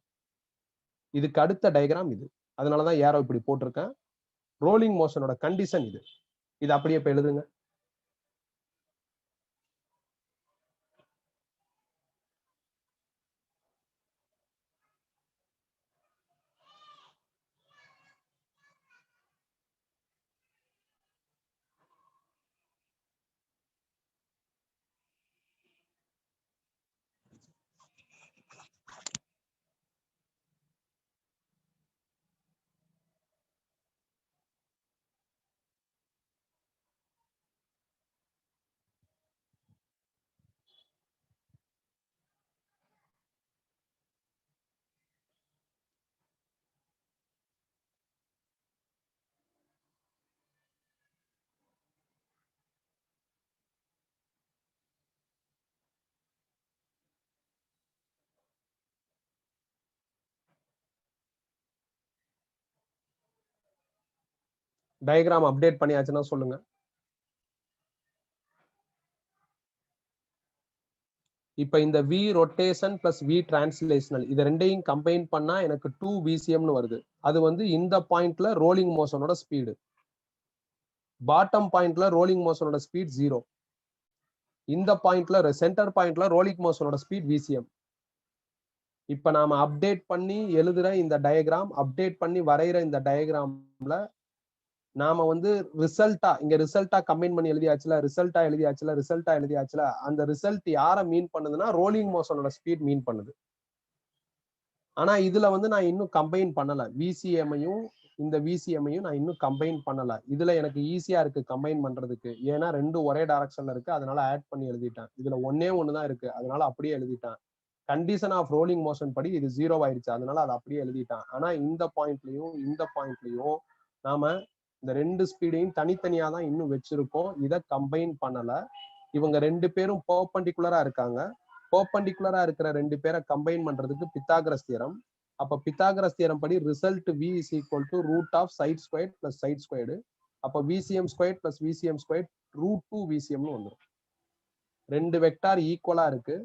இதுக்கு அடுத்த டயக்ராம் இது. அதனாலதான் ஏரோ இப்படி போட்டிருக்கேன். ரோலிங் மோஷனோட கண்டிஷன் இது. இது அப்படியே இப்ப எழுதுங்க. டயக்ராம் அப்டேட் பண்ணியாச்சுன்னா சொல்லுங்க. இப்ப இந்த V rotation plus V translational இது ரெண்டையும் கம்பைன் பண்ணா எனக்கு 2 விசிஎம்னு வருது. அது வந்து இந்த பாயிண்ட்ல ரோலிங் மோஷனோட ஸ்பீடு. பாட்டம் பாயிண்ட்ல ரோலிங் மோஷனோட ஸ்பீட் 0. இந்த பாயிண்ட்ல சென்டர் பாயிண்ட்ல ரோலிங் மோஷனோட ஸ்பீட் விசிஎம். இப்ப நாம அப்டேட் பண்ணி எழுதுற இந்த டயக்ராம், அப்டேட் பண்ணி வரைகிற இந்த டயக்ராம்ல நாம வந்து ரிசல்ட்டா கம்பைன் பண்ணி எழுதியாச்சுல, ரிசல்ட்டா எழுதியாச்சுல, அந்த ரிசல்ட் யார மீன் பண்ணுதுன்னா ரோலிங் மோஷனோட ஸ்பீட் மீன் பண்ணுது. ஆனா இதுல வந்து நான் இன்னும் கம்பைன் பண்ணல. விசிஎம்மையும் இந்த விசிஎம்மையும் நான் இன்னும் கம்பைன் பண்ணல. இதுல எனக்கு ஈஸியா இருக்கு கம்பைன் பண்றதுக்கு. ஏன்னா ரெண்டும் ஒரே டைரக்ஷன்ல இருக்கு. அதனால ஆட் பண்ணி எழுதிட்டேன். இதுல ஒன்னே ஒண்ணுதான் இருக்கு. அதனால அப்படியே எழுதிட்டேன். கண்டிஷன் ஆஃப் ரோலிங் மோஷன் படி இது 0 ஆயிடுச்சு. அதனால அதை அப்படியே எழுதிட்டான். ஆனா இந்த பாயிண்ட்லயும் நாம இந்த ரெண்டு ஸ்பீடையும் தனித்தனியா தான் இன்னும் வச்சிருக்கோம். இதை கம்பைன் பண்ணல. இவங்க ரெண்டு பேரும் பெர்பெண்டிகுலரா இருக்காங்க. பெர்பெண்டிகுலரா இருக்கிற ரெண்டு பேரை கம்பைன் பண்றதுக்கு பித்தாகரஸ் தியரம். அப்ப பித்தாகரஸ் தியரம் படி result v is equal to root of side squared plus side squared. அப்ப VCM squared plus VCM squared root 2 VCM னு வந்துரும். ரெண்டு வெக்டார் ஈக்குவலா இருக்கு.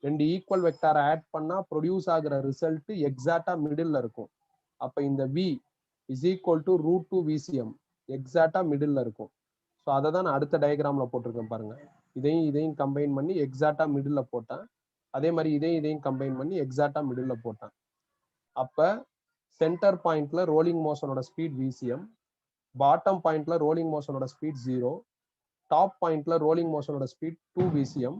ரெண்டு ஈக்குவல் வெக்டாரை ஆட் பண்ணா ப்ரொடியூஸ் ஆகுற ரிசல்ட் எக்ஸாக்டா மிடில் இருக்கும். அப்ப இந்த v is equal to root 2 VCM எக்ஸாக்டா மிடில் இருக்கும். ஸோ அதை தான் நான் அடுத்த டயக்ராம்ல போட்டிருக்கேன் பாருங்க. இதையும் கம்பைன் பண்ணி எக்ஸாக்டா மிடில் போட்டேன். அதே மாதிரி இதையும் கம்பைன் பண்ணி எக்ஸாக்டா மிடில் போட்டேன். அப்ப சென்டர் பாயிண்ட்ல ரோலிங் மோஷனோட ஸ்பீட் விசிஎம், பாட்டம் பாயிண்ட்ல ரோலிங் மோஷனோட ஸ்பீட் 0, டாப் பாயிண்ட்ல ரோலிங் மோஷனோட ஸ்பீட் 2 விசிஎம்.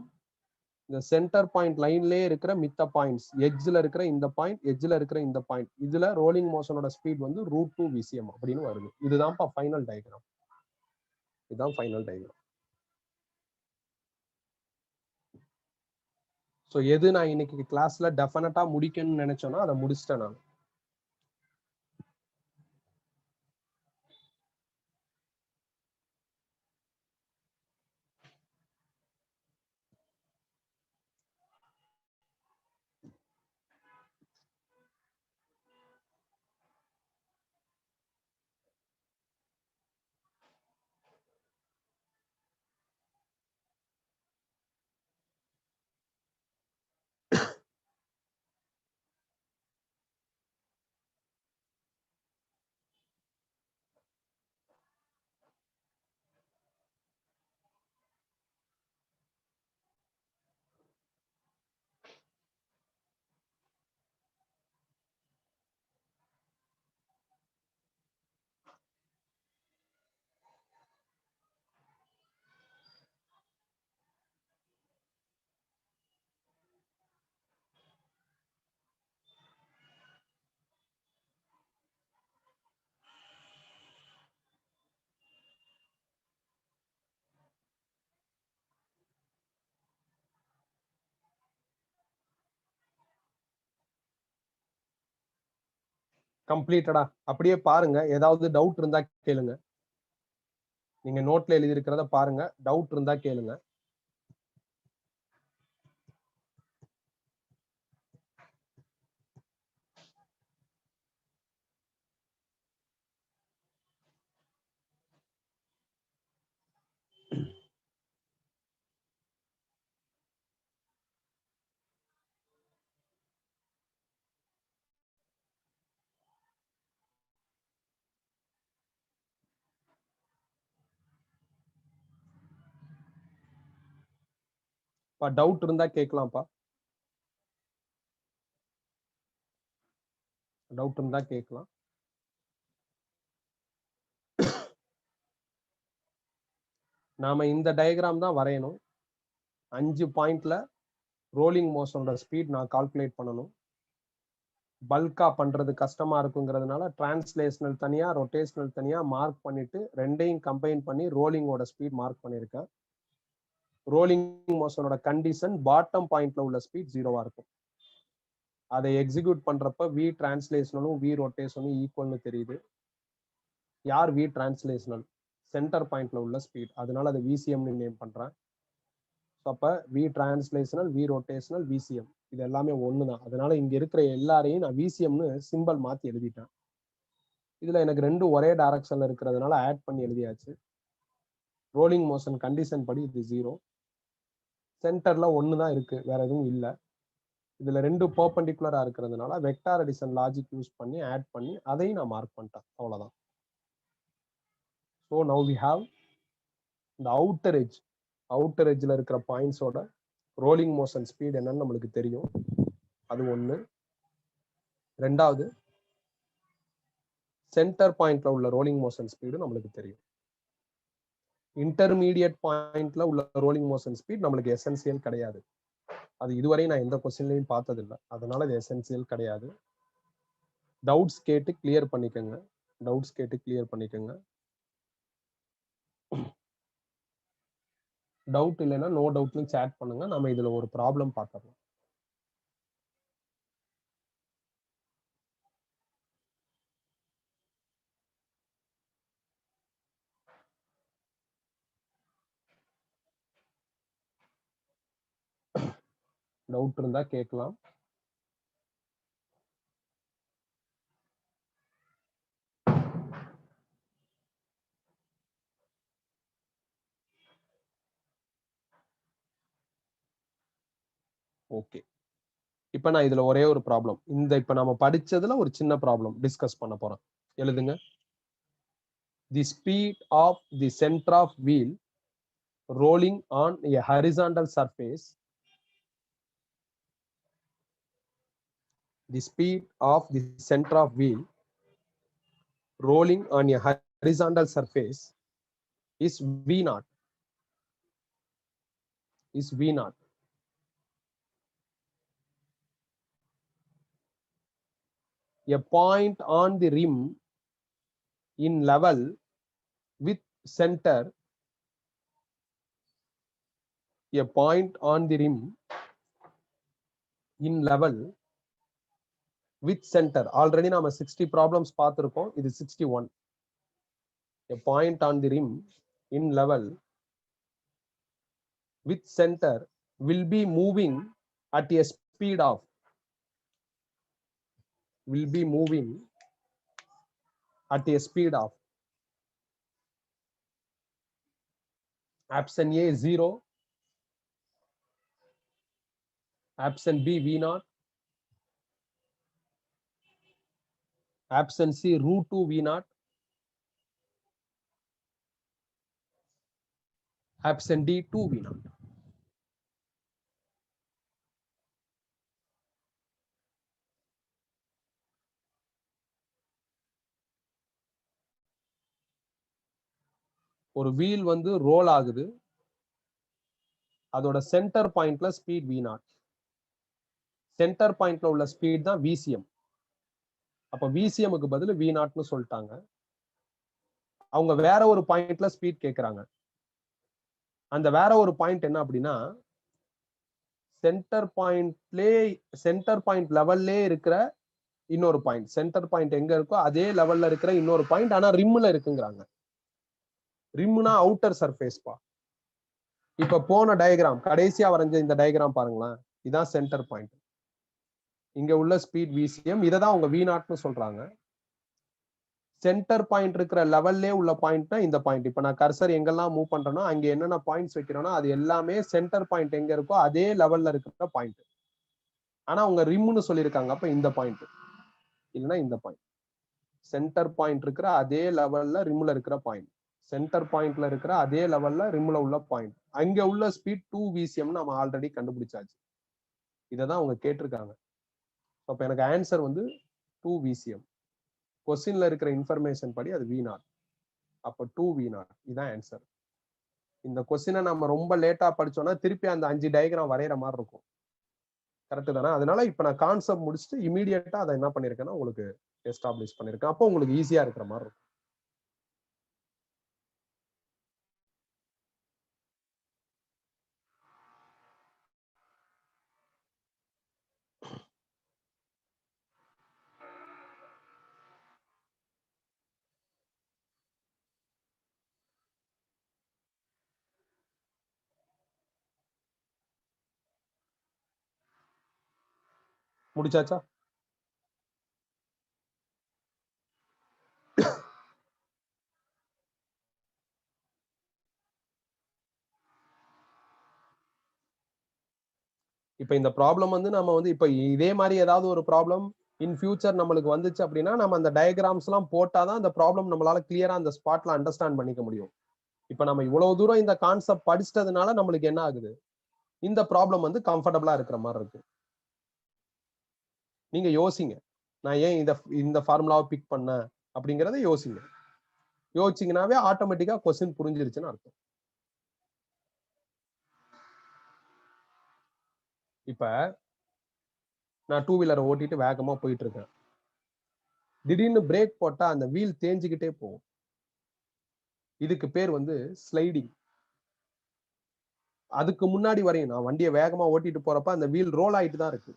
இந்த சென்டர் பாயிண்ட் லைன்லயே இருக்கிற மித்த பாயிண்ட்ஸ், எட்ஜ்ல இருக்கிற இந்த பாயிண்ட், எட்ஜ்ல இருக்கிற இந்த பாயிண்ட், இதுல ரோலிங் மோஷனோட ஸ்பீட் வந்து ரூட் 2 விசிஎம் அப்படின்னு வருது. இதுதான்ப்பா ஃபைனல் டயக்ராம். இதுதான் ஃபைனல் டயக்ராம். ஸோ எது நான் இன்னைக்கு கிளாஸ்ல டெஃபினட்டா முடிக்கணும்னு நினைச்சோன்னா அதை முடிச்சிட்டேன் நான். கம்ப்ளீட்டடா அப்படியே பாருங்க. ஏதாவது டவுட் இருந்தா கேளுங்க. நீங்க நோட்ல எழுதி இருக்கிறத பாருங்க. டவுட் இருந்தா கேளுங்க. டவுட் இருந்தா கேட்கலாம்ப்பா. டவுட் இருந்தா கேட்கலாம். நாம இந்த டயக்ராம் தான் வரையணும். 5 பாயிண்ட்ல ரோலிங் மோஷனோட ஸ்பீட் நான் கால்குலேட் பண்ணணும். பல்கா பண்றது கஷ்டமா இருக்குங்கிறதுனால டிரான்ஸ்லேஷனல் தனியா ரொட்டேஷனல் தனியா மார்க் பண்ணிட்டு ரெண்டையும் கம்பைன் பண்ணி ரோலிங்கோட ஸ்பீட் மார்க் பண்ணியிருக்கேன். ரோலிங் மோஷனோட கண்டிஷன் பாட்டம் பாயிண்ட்ல உள்ள ஸ்பீட் 0வா இருக்கும். அதை எக்ஸிக்யூட் பண்றப்ப வி டிரான்ஸ்லேஷனலும் வி ரொட்டேஷனும் ஈக்குவல்னு தெரியுது. யார் வி டிரான்ஸ்லேஷனல்? சென்டர் பாயிண்ட்ல உள்ள ஸ்பீட். அதனால அதை விசிஎம்னு நேம் பண்றேன். அப்ப V translational, V rotational, VCM இது எல்லாமே ஒண்ணுதான். அதனால இங்க இருக்கிற எல்லாரையும் நான் விசிஎம்னு சிம்பிள் மாத்தி எழுதிட்டேன். இதுல எனக்கு ரெண்டு ஒரே டைரக்ஷன்ல இருக்கிறதுனால ஆட் பண்ணி எழுதியாச்சு. ரோலிங் மோஷன் கண்டிஷன் படி இது 0. சென்டர்ல ஒண்ணுதான் இருக்கு, வேற எதுவும் இல்லை. இதுல ரெண்டு பெர்பெண்டிகுலரா இருக்கிறதுனால வெக்டார் அடிஷன் லாஜிக் யூஸ் பண்ணி ஆட் பண்ணி அதையும் நான் மார்க் பண்ணிட்டேன். அவ்வளவுதான். ஸோ நவ் வி ஹாவ் இந்த அவுட்டர் எட்ஜ்ல இருக்கிற பாயிண்ட்ஸோட ரோலிங் மோஷன் ஸ்பீட் என்னன்னு நம்மளுக்கு தெரியும். அது ஒண்ணு. ரெண்டாவது, சென்டர் பாயிண்ட்ல உள்ள ரோலிங் மோஷன் ஸ்பீடு நம்மளுக்கு தெரியும். இன்டர்மீடியட் பாயிண்ட்ல உள்ள ரோலிங் மோஷன் ஸ்பீட் நம்மளுக்கு எசென்சியல் கிடையாது. அது இதுவரை நான் எந்த கொஸ்டின்லையும் பார்த்ததில்லை. அதனால அது எசென்சியல் கிடையாது. டவுட்ஸ் கேட்டு கிளியர் பண்ணிக்கோங்க. டவுட் இல்லைன்னா நோ டவுட்னு சேட் பண்ணுங்க. நம்ம இதுல ஒரு ப்ராப்ளம் பார்க்கலாம். டவுட் இருந்தா கேட்கலாம். ஓகே, இப்ப நான் இதுல ஒரே ஒரு ப்ராப்ளம், இப்ப நம்ம படிச்சதுல ஒரு சின்ன ப்ராப்ளம் டிஸ்கஸ் பண்ண போறேன். எழுதுங்க. The speed of the centre of wheel rolling on a horizontal surface, the speed of the center of wheel rolling on a horizontal surface is v naught. A point on the rim in level with center, a point on the rim in level with center. Already நாம 60 problems பார்த்திருக்கோம். இது 61. A point on the rim in level with center will be moving at a speed of option A 0, option B v naught, option C √2 v naught, option D 2 v naught. ஒரு wheel வந்து role ஆகுது. அதோட centre பாயிண்ட்ல speed v naught. Centre பாயிண்ட்ல உள்ள speed தான் VCM. அப்ப விசிஎம்க்கு பதில் v நாட்னு சொல்லிட்டாங்க. அவங்க வேற ஒரு பாயிண்ட்ல ஸ்பீட் கேக்குறாங்க. அந்த வேற ஒரு பாயிண்ட் என்ன அப்படின்னா, சென்டர் பாயிண்ட் லெவல்லே இருக்கிற இன்னொரு பாயிண்ட், சென்டர் பாயிண்ட் எங்க இருக்கோ அதே லெவல்ல இருக்கிற இன்னொரு பாயிண்ட், ஆனா ரிம்ல இருக்குங்கிறாங்க. ரிம்னா அவுட்டர் சர்ஃபேஸ்பா. இப்ப போன டயக்ராம், கடைசியா வரைஞ்ச இந்த டயக்ராம் பாருங்களேன், இதான் சென்டர் பாயிண்ட். இங்க உள்ள ஸ்பீட் விசிஎம், இதை தான் அவங்க V0ன்னு சொல்றாங்க. சென்டர் பாயிண்ட் இருக்கிற லெவல்லே உள்ள பாயிண்ட் தான் இந்த பாயிண்ட். இப்ப நான் கர்சர் எங்கெல்லாம் மூவ் பண்றேனோ அங்க என்னென்ன பாயிண்ட்ஸ் வைக்கிறேனோ அது எல்லாமே சென்டர் பாயிண்ட் எங்க இருக்கோ அதே லெவல்ல இருக்கிற பாயிண்ட். ஆனா அவங்க ரிம்னு சொல்லியிருக்காங்க, அப்ப இந்த பாயிண்ட் இல்லைன்னா இந்த பாயிண்ட். சென்டர் பாயிண்ட் இருக்கிற அதே லெவல்ல ரிம்ல இருக்கிற பாயிண்ட், சென்டர் பாயிண்ட்ல இருக்கிற அதே லெவல்ல ரிம்ல உள்ள பாயிண்ட். அங்க உள்ள ஸ்பீட் 2 VCM நம்ம ஆல்ரெடி கண்டுபிடிச்சாச்சு. இததான் அவங்க கேட்டிருக்காங்க. அப்ப எனக்கு ஆன்சர் வந்து 2 VCM. கொஸ்டின்ல இருக்கிற இன்ஃபர்மேஷன் படி அது V0. அப்ப 2 V0 இதான் ஆன்சர். இந்த கொஸ்டினை நம்ம ரொம்ப லேட்டா படிச்சோம்னா திருப்பி அந்த 5 டயக்ராம் வரைகிற மாதிரி இருக்கும். கரெக்ட் தானே? அதனால இப்ப நான் கான்செப்ட் முடிச்சுட்டு இமீடியட்டா அதை என்ன பண்ணிருக்கேன்னா உங்களுக்கு எஸ்டாப்ளிஷ் பண்ணிருக்கேன். அப்போ உங்களுக்கு ஈஸியா இருக்கிற மாதிரி இருக்கும். முடிச்சாச்சா? இப்ப இந்த ப்ராப்ளம் வந்து நம்ம வந்து இப்ப இதே மாதிரி ஏதாவது ஒரு ப்ராப்ளம் இன் ஃபியூச்சர் நம்மளுக்கு வந்துச்சு அப்படின்னா நம்ம அந்த டயக்ராம்ஸ் எல்லாம் போட்டாதான் அந்த ப்ராப்ளம் நம்மளால கிளியரா அந்த ஸ்பாட்ல அண்டர்ஸ்டாண்ட் பண்ணிக்க முடியும். இப்ப நம்ம இவ்வளவு தூரம் இந்த கான்செப்ட் படிச்சிட்டதுனால நம்மளுக்கு என்ன ஆகுது, இந்த ப்ராப்ளம் வந்து கம்ஃபர்டபுளா இருக்கிற மாதிரி இருக்கு. நீங்க யோசிங்க, நான் ஏன் இந்த ஃபார்முலாவை பிக் பண்ணேன் அப்படிங்கறத யோசிங்க. யோசிச்சீங்கன்னாவே ஆட்டோமேட்டிக்கா கொஸ்டின் புரிஞ்சிருச்சுன்னு அர்த்தம். இப்ப நான் 2 வீலரை ஓட்டிட்டு வேகமா போயிட்டு இருக்கேன். திடீர்னு பிரேக் போட்டா அந்த வீல் தேஞ்சுக்கிட்டே போகும். இதுக்கு பேர் வந்து ஸ்லைடிங். அதுக்கு முன்னாடி வரையும் நான் வண்டியை வேகமா ஓட்டிட்டு போறப்ப அந்த வீல் ரோல் ஆயிட்டு தான் இருக்கு.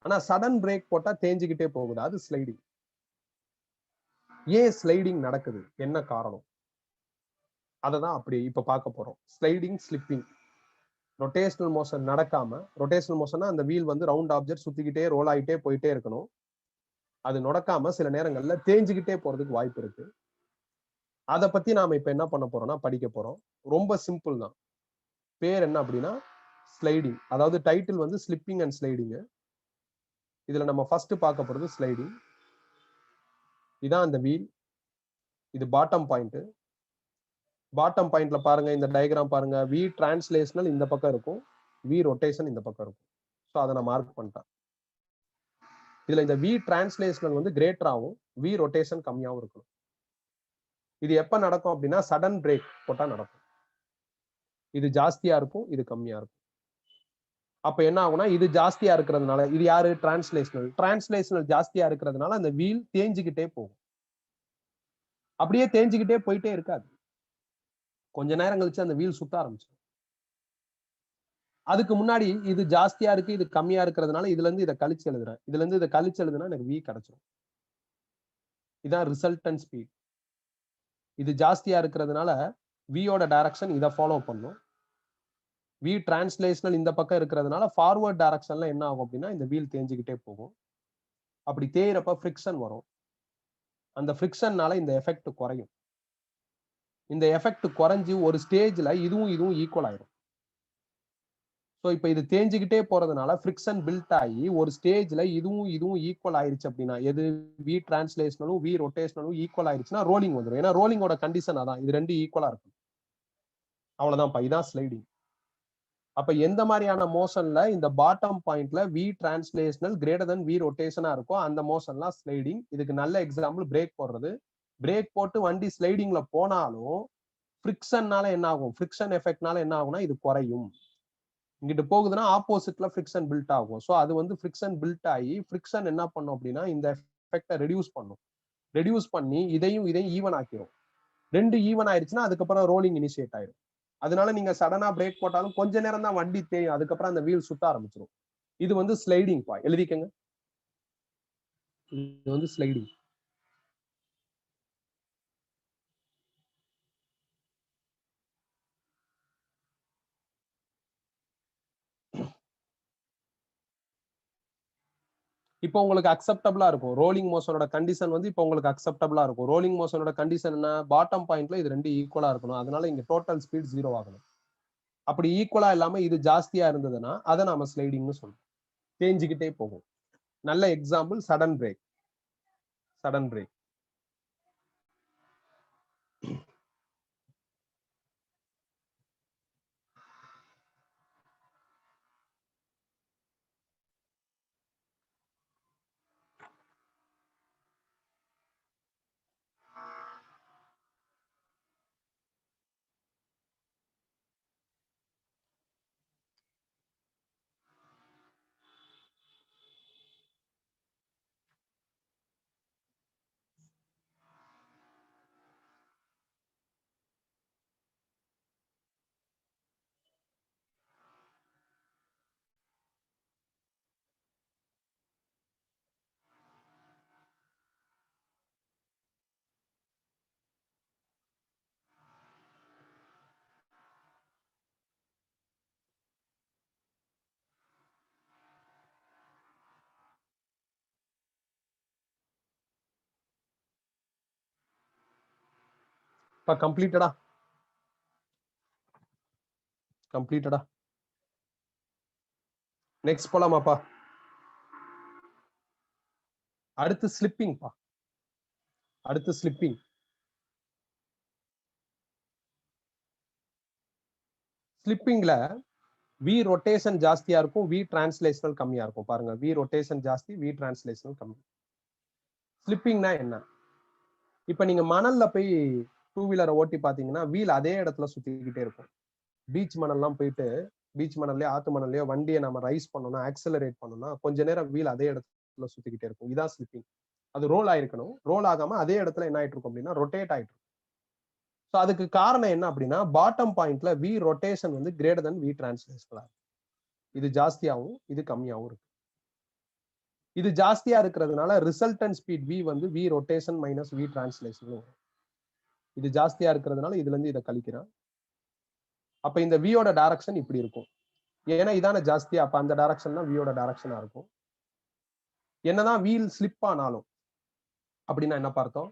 ஆனா சடன் பிரேக் போட்டா தேஞ்சுக்கிட்டே போகுது, அது ஸ்லைடிங். ஏன் ஸ்லைடிங் நடக்குது, என்ன காரணம், அததான் அப்படி இப்ப பார்க்க போறோம். Sliding, slipping. ரொட்டேஷனல் மோஷன் நடக்காம, ரொட்டேஷனல் மோஷன்னா அந்த வீல் வந்து ரவுண்ட் ஆப்ஜெக்ட் சுத்திக்கிட்டே ரோல் ஆகிட்டே போயிட்டே இருக்கணும். அது நடக்காம சில நேரங்கள்ல தேஞ்சுக்கிட்டே போறதுக்கு வாய்ப்பு இருக்கு. அதை பத்தி நாம இப்ப என்ன பண்ண போறோம்னா படிக்க போறோம். ரொம்ப சிம்பிள் தான். பேர் என்ன அப்படின்னா ஸ்லைடிங். அதாவது டைட்டில் வந்து ஸ்லிப்பிங் அண்ட் ஸ்லைடிங். இதுல நம்ம ஃபர்ஸ்ட் பார்க்க போறது ஸ்லைடிங். இதான் அந்த வீல், இது பாட்டம் பாயிண்ட். பாட்டம் பாயிண்ட்ல பாருங்க, இந்த டயக்ராம் பாருங்க, வி டிரான்ஸ்லேஷனல் இந்த பக்கம் இருக்கும், வி ரொட்டேஷன் இந்த பக்கம் இருக்கும். ஸோ அதை நான் மார்க் பண்ணிட்டேன். இதுல இந்த வி டிரான்ஸ்லேஷனல் வந்து கிரேட்டராகவும் வி ரொட்டேஷன் கம்மியாகவும் இருக்கும். இது எப்ப நடக்கும் அப்படின்னா சடன் பிரேக் போட்டா நடக்கும். இது ஜாஸ்தியா இருக்கும், இது கம்மியா இருக்கும். அப்ப என்ன ஆகும்னா இது ஜாஸ்தியா இருக்கிறதுனால, இது யாரு, டிரான்ஸ்லேஷனல். டிரான்ஸ்லேஷனல் ஜாஸ்தியா இருக்கிறதுனால அந்த வீல் தேஞ்சுக்கிட்டே போகும். அப்படியே தேஞ்சுக்கிட்டே போயிட்டே இருக்காது, கொஞ்ச நேரம் கழிச்சு அந்த வீல் சுத்த ஆரம்பிச்சிடும். அதுக்கு முன்னாடி இது ஜாஸ்தியா இருக்கு, இது கம்மியா இருக்கிறதுனால இதுல இருந்து இதை கழிச்சு எழுதுறேன், இதுல இருந்து இதை கழிச்சு எழுதுனா எனக்கு வி கிடைச்சிடும். இதான் ரிசல்டன்ட் ஸ்பீட். இது ஜாஸ்தியா இருக்கிறதுனால வியோட டைரக்ஷன் இதை ஃபாலோ பண்ணும். வி டிரான்ஸ்லேஷனல் இந்த பக்கம் இருக்கிறதுனால ஃபார்வர்ட் டைரக்ஷன்ல என்ன ஆகும் அப்படின்னா இந்த வீல் தேஞ்சுக்கிட்டே போகும். அப்படி தேயிறப்ப ஃப்ரிக்ஷன் வரும். அந்த ஃப்ரிக்ஷன்னால இந்த எஃபெக்ட் குறையும். இந்த எஃபெக்ட் குறைஞ்சு ஒரு ஸ்டேஜ்ல இதுவும் இதுவும் ஈக்குவல் ஆயிரும். ஸோ இப்போ இது தேஞ்சுக்கிட்டே போறதுனால ஃப்ரிக்ஷன் பில்ட் ஆகி ஒரு ஸ்டேஜ்ல இதுவும் இதுவும் ஈக்குவல் ஆயிருச்சு அப்படின்னா, எது வி டிரான்ஸ்லேஷனலும் வி ரொட்டேஷனலும் ஈக்குவல் ஆயிருச்சுன்னா ரோலிங் வந்துடும். ஏன்னா ரோலிங்கோட கண்டிஷன் அதான், இது ரெண்டு ஈக்குவலா இருக்கும். அவ்வளவுதான், இதான் ஸ்லைடிங். அப்ப எந்த மாதிரியான மோஷன்ல இந்த பாட்டம் பாயிண்ட்ல V translational greater than V ரொட்டேஷனா இருக்கோ அந்த மோஷன்லாம் ஸ்லைடிங். இதுக்கு நல்ல எக்ஸாம்பிள் பிரேக் போடுறது. பிரேக் போட்டு வண்டி ஸ்லைடிங்ல போனாலும் ஃப்ரிக்ஷன்னால என்ன ஆகும், ஃப்ரிக்ஷன் எஃபெக்ட்னால என்ன ஆகும்னா இது குறையும். இங்கிட்டு போகுதுன்னா ஆப்போசிட்ல ஃப்ரிக்ஷன் பில்ட் ஆகும். ஸோ அது வந்து ஃப்ரிக்ஷன் பில்ட் ஆகி ஃப்ரிக்ஷன் என்ன பண்ணும் அப்படின்னா இந்த எஃபெக்டை ரெடியூஸ் பண்ணும். ரெடியூஸ் பண்ணி இதையும் ஈவன் ஆக்கிரும். ரெண்டு ஈவன் ஆயிடுச்சுன்னா அதுக்கப்புறம் ரோலிங் இனிஷியேட் ஆயிடும். அதனால நீங்க சடனா பிரேக் போட்டாலும் கொஞ்ச நேரம் தான் வண்டி தேயும், அதுக்கப்புறம் அந்த வீல் சுத்த ஆரம்பிச்சிடும். இது வந்து ஸ்லைடிங் பா, எழுதிக்கங்க. இது வந்து ஸ்லைடிங். இப்போ உங்களுக்கு அக்செப்டபிளா இருக்கும். ரோலிங் மோஷனோட கண்டிஷன் வந்து இப்போ உங்களுக்கு அக்செப்டபிளா இருக்கும். ரோலிங் மோஷனோட கண்டிஷன் என்ன? பாட்டம் பாயிண்ட்ல இது ரெண்டு ஈக்குவலா இருக்கணும். அதனால இங்க டோட்டல் ஸ்பீட் 0 ஆகணும். அப்படி ஈக்குவலா இல்லாம இது ஜாஸ்தியா இருந்ததுன்னா அதை நாம ஸ்லைடிங்னு சொல்றோம். தேஞ்சிக்கிட்டே போகும். நல்ல example sudden brake. Sudden brake. இப்ப கம்ப்ளீட்டடா கம்ப்ளீட்டடா நெக்ஸ்ட் போலாமாப்பா? அடுத்து ஸ்லிப்பிங் பா. அடுத்து ஸ்லிப்பிங். ஸ்லிப்பிங்ல வி ரொட்டேஷன் ஜாஸ்தியா இருக்கும், வி டிரான்ஸ்லேஷனல் கம்மியா இருக்கும். பாருங்க, வி ரொட்டேஷன் ஜாஸ்தி, வி டிரான்ஸ்லேஷனல் கம்மி. ஸ்லிப்பிங்னா என்ன? இப்ப நீங்க மணல்ல போய் டூ வீலரை ஓட்டி பாத்தீங்கன்னா வீல் அதே இடத்துல சுத்திக்கிட்டே இருக்கும். பீச் மணல்லாம் போயிட்டு பீச் மணல்லையோ ஆத்து மணல்லையோ வண்டியை நம்ம ரைஸ் பண்ணோம்னா, ஆக்சலரேட் பண்ணோம்னா கொஞ்ச நேரம் வீல் அதே இடத்துல சுத்திக்கிட்டே இருக்கும். இதான் ஸ்லிப்பிங். அது ரோல் ஆயிருக்கணும். ரோல் ஆகாம அதே இடத்துல என்ன ஆயிட்டு இருக்கும் அப்படின்னா ரொட்டேட் ஆயிட்டு இருக்கும். ஸோ அதுக்கு காரணம் என்ன அப்படின்னா, பாட்டம் பாயிண்ட்ல வி ரொட்டேஷன் வந்து கிரேட்டர் தன் வி டிரான்ஸ்லேஷனல். இது ஜாஸ்தியாகவும் இது கம்மியாகவும் இருக்கு. இது ஜாஸ்தியா இருக்கிறதுனால ரிசல்டன்ட் ஸ்பீட் வி வந்து V rotation minus V translation. இது ஜாஸ்தியா இருக்கிறதுனால இதுல இருந்து இதை கழிக்கிறேன். அப்ப இந்த வியோட டைரக்ஷன் இப்படி இருக்கும். ஏன்னா இதான ஜாஸ்தியா, அப்ப அந்த டைரக்ஷன் தான் வியோட டைரக்ஷனா இருக்கும். என்னதான் வீல் ஸ்லிப் ஆனாலும் அப்படின்னா என்ன பார்த்தோம்?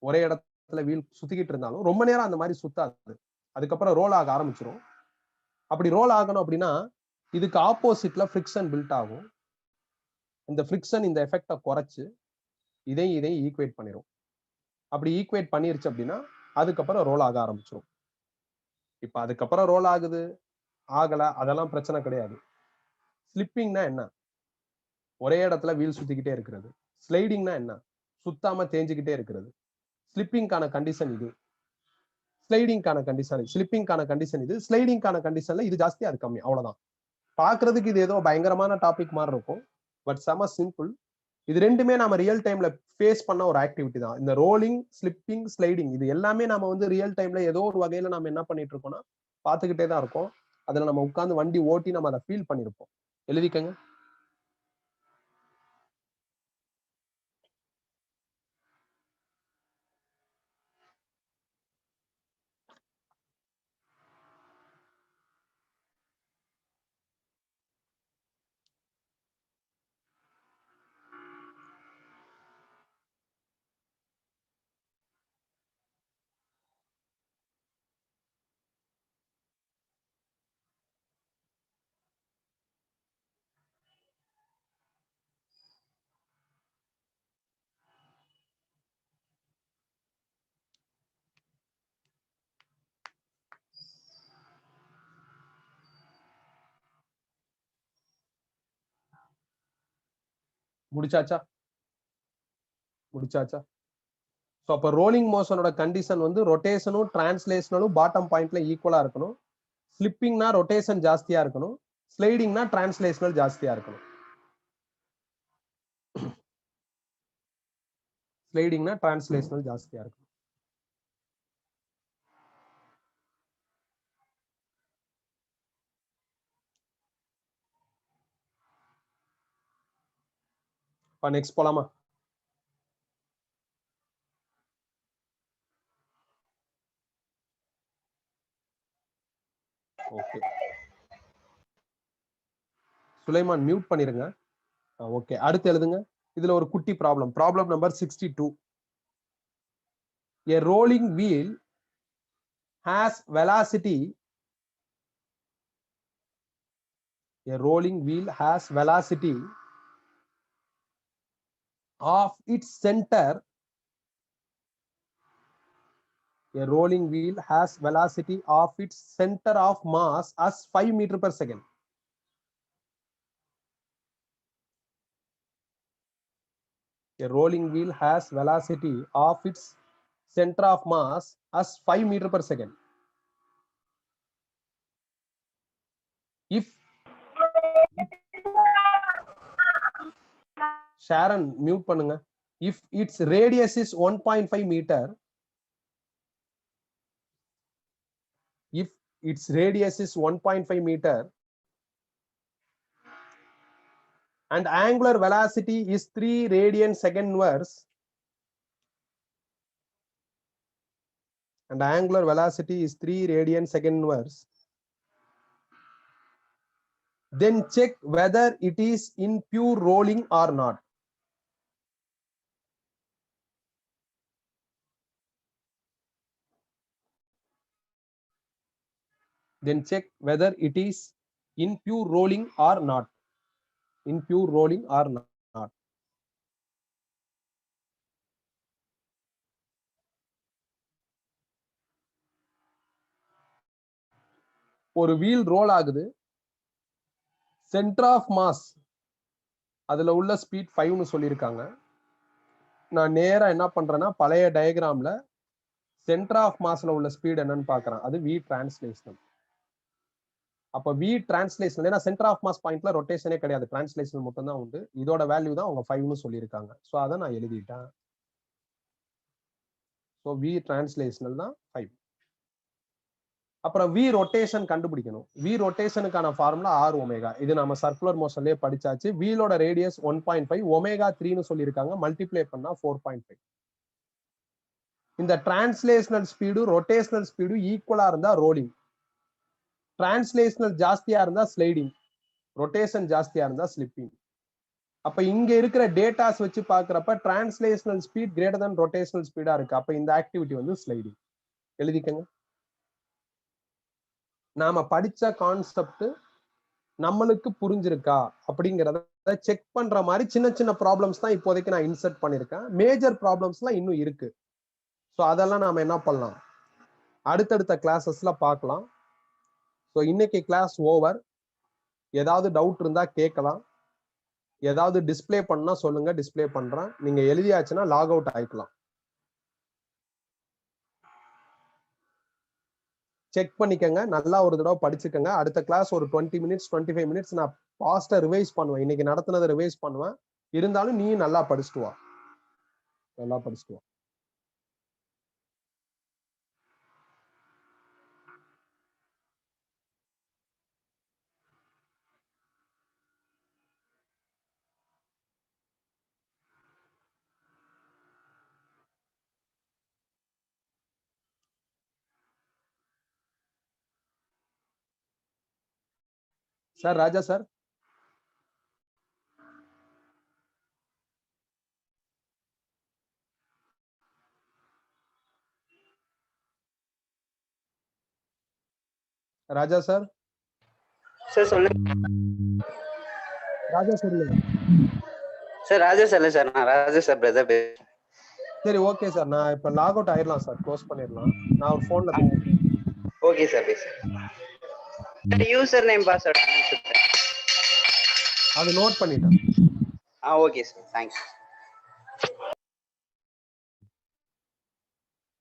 ஒரே இடத்துல வீல் சுத்திக்கிட்டு இருந்தாலும் ரொம்ப நேரம் அந்த மாதிரி சுத்தாது. அதுக்கப்புறம் ரோல் ஆக ஆரம்பிச்சிடும். அப்படி ரோல் ஆகணும் அப்படின்னா இதுக்கு ஆப்போசிட்ல ஃப்ரிக்ஷன் பில்ட் ஆகும். இந்த ஃப்ரிக்ஷன் இந்த எஃபெக்டை குறைச்சு இதையும் ஈக்குவேட் பண்ணிடும். அப்படி ஈக்குவேட் பண்ணிருச்சு அப்படின்னா அதுக்கப்புறம் ரோல் ஆக ஆரம்பிச்சிடும். இப்ப அதுக்கப்புறம் ரோல் ஆகுது ஆகல அதெல்லாம் பிரச்சனை கிடையாது. ஸ்லிப்பிங்னா என்ன? ஒரே இடத்துல வீல் சுத்திக்கிட்டே இருக்கிறது. ஸ்லைடிங்னா என்ன? சுத்தாம தேஞ்சுக்கிட்டே இருக்கிறது. ஸ்லிப்பிங்கான கண்டிஷன் இது, ஸ்லைடிங்கான கண்டிஷன், ஸ்லிப்பிங்கான கண்டிஷன் இது, ஸ்லைடிங்கான கண்டிஷன்ல இது ஜாஸ்தி அது கம்மி. அவ்வளவுதான். பாக்குறதுக்கு இது ஏதோ பயங்கரமான டாபிக் மாதிரி இருக்கும், பட் செம சிம்பிள். இது ரெண்டுமே நாம ரியல் டைம்ல ஃபேஸ் பண்ண ஒரு ஆக்டிவிட்டி தான். இந்த ரோலிங், ஸ்லிப்பிங், ஸ்லைடிங் இது எல்லாமே நாம வந்து ரியல் டைம்ல ஏதோ ஒரு வகையில நாம என்ன பண்ணிட்டு இருக்கோம்னா பாத்துக்கிட்டே தான் இருக்கோம். அதுல நம்ம உட்கார்ந்து வண்டி ஓட்டி நம்ம அதை ஃபீல் பண்ணிருப்போம். எழுதிக்கங்க. முடிச்சாச்சா? முடிச்சாச்சா? ஸோ அப்போ ரோலிங் மோஷனோட கண்டிஷன் வந்து ரொட்டேஷனும் டிரான்ஸ்லேஷனலும் பாட்டம் பாயிண்ட்ல ஈக்குவலா இருக்கணும். ஸ்லிப்பிங்னா ரொட்டேஷன் ஜாஸ்தியா இருக்கணும். ஸ்லைடிங்னா டிரான்ஸ்லேஷனல் ஜாஸ்தியா இருக்கணும். ஸ்லைடிங்னா டிரான்ஸ்லேஷனல் ஜாஸ்தியா இருக்கும். நெக்ஸ்ட் போலாமா? சுலைமான் மியூட் பண்ணிருங்க. ஓகே, அடுத்து எழுதுங்க. இதுல ஒரு குட்டி problem. Problem number 62. A rolling wheel has velocity. A rolling wheel has velocity of its center. A rolling wheel has velocity of its center of mass as 5 meter per second. A rolling wheel has velocity of its center of mass as 5 meter per second. If Sharon mute பண்ணுங்க. If its radius is 1.5 meter, if its radius is 1.5 meter and angular velocity is 3 radian second inverse, and angular velocity is 3 radian second inverse, then check whether it is in pure rolling or not. Then check whether it is in pure rolling or not. In pure rolling or not. ஒரு wheel role ஆகுது. Centre of mass அதுல உள்ள speed 5 னு சொல்லியிருக்காங்க. நான் நேரா என்ன பண்றேன்னா பழைய டயக்ராம்ல சென்டர் ஆஃப் மாஸ்ல உள்ள ஸ்பீட் என்னன்னு பாக்குறேன். அது v டிரான்ஸ்லேஷனல். அப்ப v டிரான்ஸ்லேஷனல், ஏன்னா சென்டர் ஆஃப் மாஸ் பாயிண்ட்ல ரொட்டேஷனே கிடையாது, டிரான்ஸ்லேஷனல் மட்டும் தான் உண்டு. இதோட வேல்யூ தான் அவங்க 5 னு சொல்லியிருக்காங்க. ஸோ அதை நான் எழுதிட்டேன். ஸோ v டிரான்ஸ்லேஷனல் தான் 5. அப்புறம் v ரொட்டேஷன் கண்டுபிடிக்கணும். v ரொட்டேஷனுக்கான ஃபார்முலா r ஒமேகா. இது நம்ம சர்க்குலர் மோஷன்லயே படிச்சாச்சு. வீலோட ரேடியஸ் 1.5, ஒமேகா 3 னு சொல்லியிருக்காங்க. மல்டிப்ளை பண்ணா 4.5. இந்த டிரான்ஸ்லேஷனல் ஸ்பீடு ரொட்டேஷனல் ஸ்பீடு ஈக்குவலா இருந்தா ரோலிங், டிரான்ஸ்லேஷனல் ஜாஸ்தியா இருந்தா ஸ்லைடிங், ரொட்டேஷன் ஜாஸ்தியா இருந்தா ஸ்லிப்பிங். அப்ப இங்க இருக்கிற டேட்டாஸ் வச்சு பாக்குறப்ப translational speed greater than rotational speedo இருக்கு. அப்ப இந்த ஆக்டிவிட்டி வந்து ஸ்லைடிங். எழுதிக்கங்க. நாம படிச்ச கான்செப்ட் நம்மளுக்கு புரிஞ்சிருக்கா அப்படிங்கறத செக் பண்ற மாதிரி சின்ன சின்ன ப்ராப்ளம்ஸ் தான் இப்போதைக்கு நான் இன்சர்ட் பண்ணிருக்கேன். மேஜர் ப்ராப்ளம்ஸ்லாம் இன்னும் இருக்கு. ஸோ அதெல்லாம் நாம என்ன பண்ணலாம், அடுத்தடுத்த கிளாஸஸ்ல பார்க்கலாம். ஸோ இன்னைக்கு கிளாஸ் ஓவர். ஏதாவது டவுட் இருந்தா கேட்கலாம். ஏதாவது டிஸ்பிளே பண்ணா சொல்லுங்க, டிஸ்பிளே பண்றேன். நீங்க எழுதியாச்சுன்னா லாக் அவுட் ஆயிக்கலாம். செக் பண்ணிக்கங்க, நல்லா ஒரு தடவை படிச்சுக்கங்க. அடுத்த கிளாஸ் ஒரு 20 மினிட்ஸ் 25 மினிட்ஸ் நான் ஃபாஸ்டா ரிவைஸ் பண்ணுவேன். இன்னைக்கு நடத்துனதை ரிவைஸ் பண்ணுவேன். இருந்தாலும் நீ நல்லா படிச்சுட்டு வா, நல்லா படிச்சுட்டு வா. சார் ராஜா சார், ராஜா சார், சார் சொல்லுங்க. ராஜா சார் இல்ல சார் ராஜா சார் இல்ல சார், நான் ராஜா சார் பிரதர். சரி ஓகே சார், நான் இப்ப லாக் அவுட் ஆயிடலாம் சார், க்ளோஸ் பண்ணிடலாம். நான் ஒரு போன்ல ஓகே சார் பேசு. யூசர் நேம் பாஸ்வேர்ட் அது நோட் பண்ணிட்டேன். Okay sir, thanks.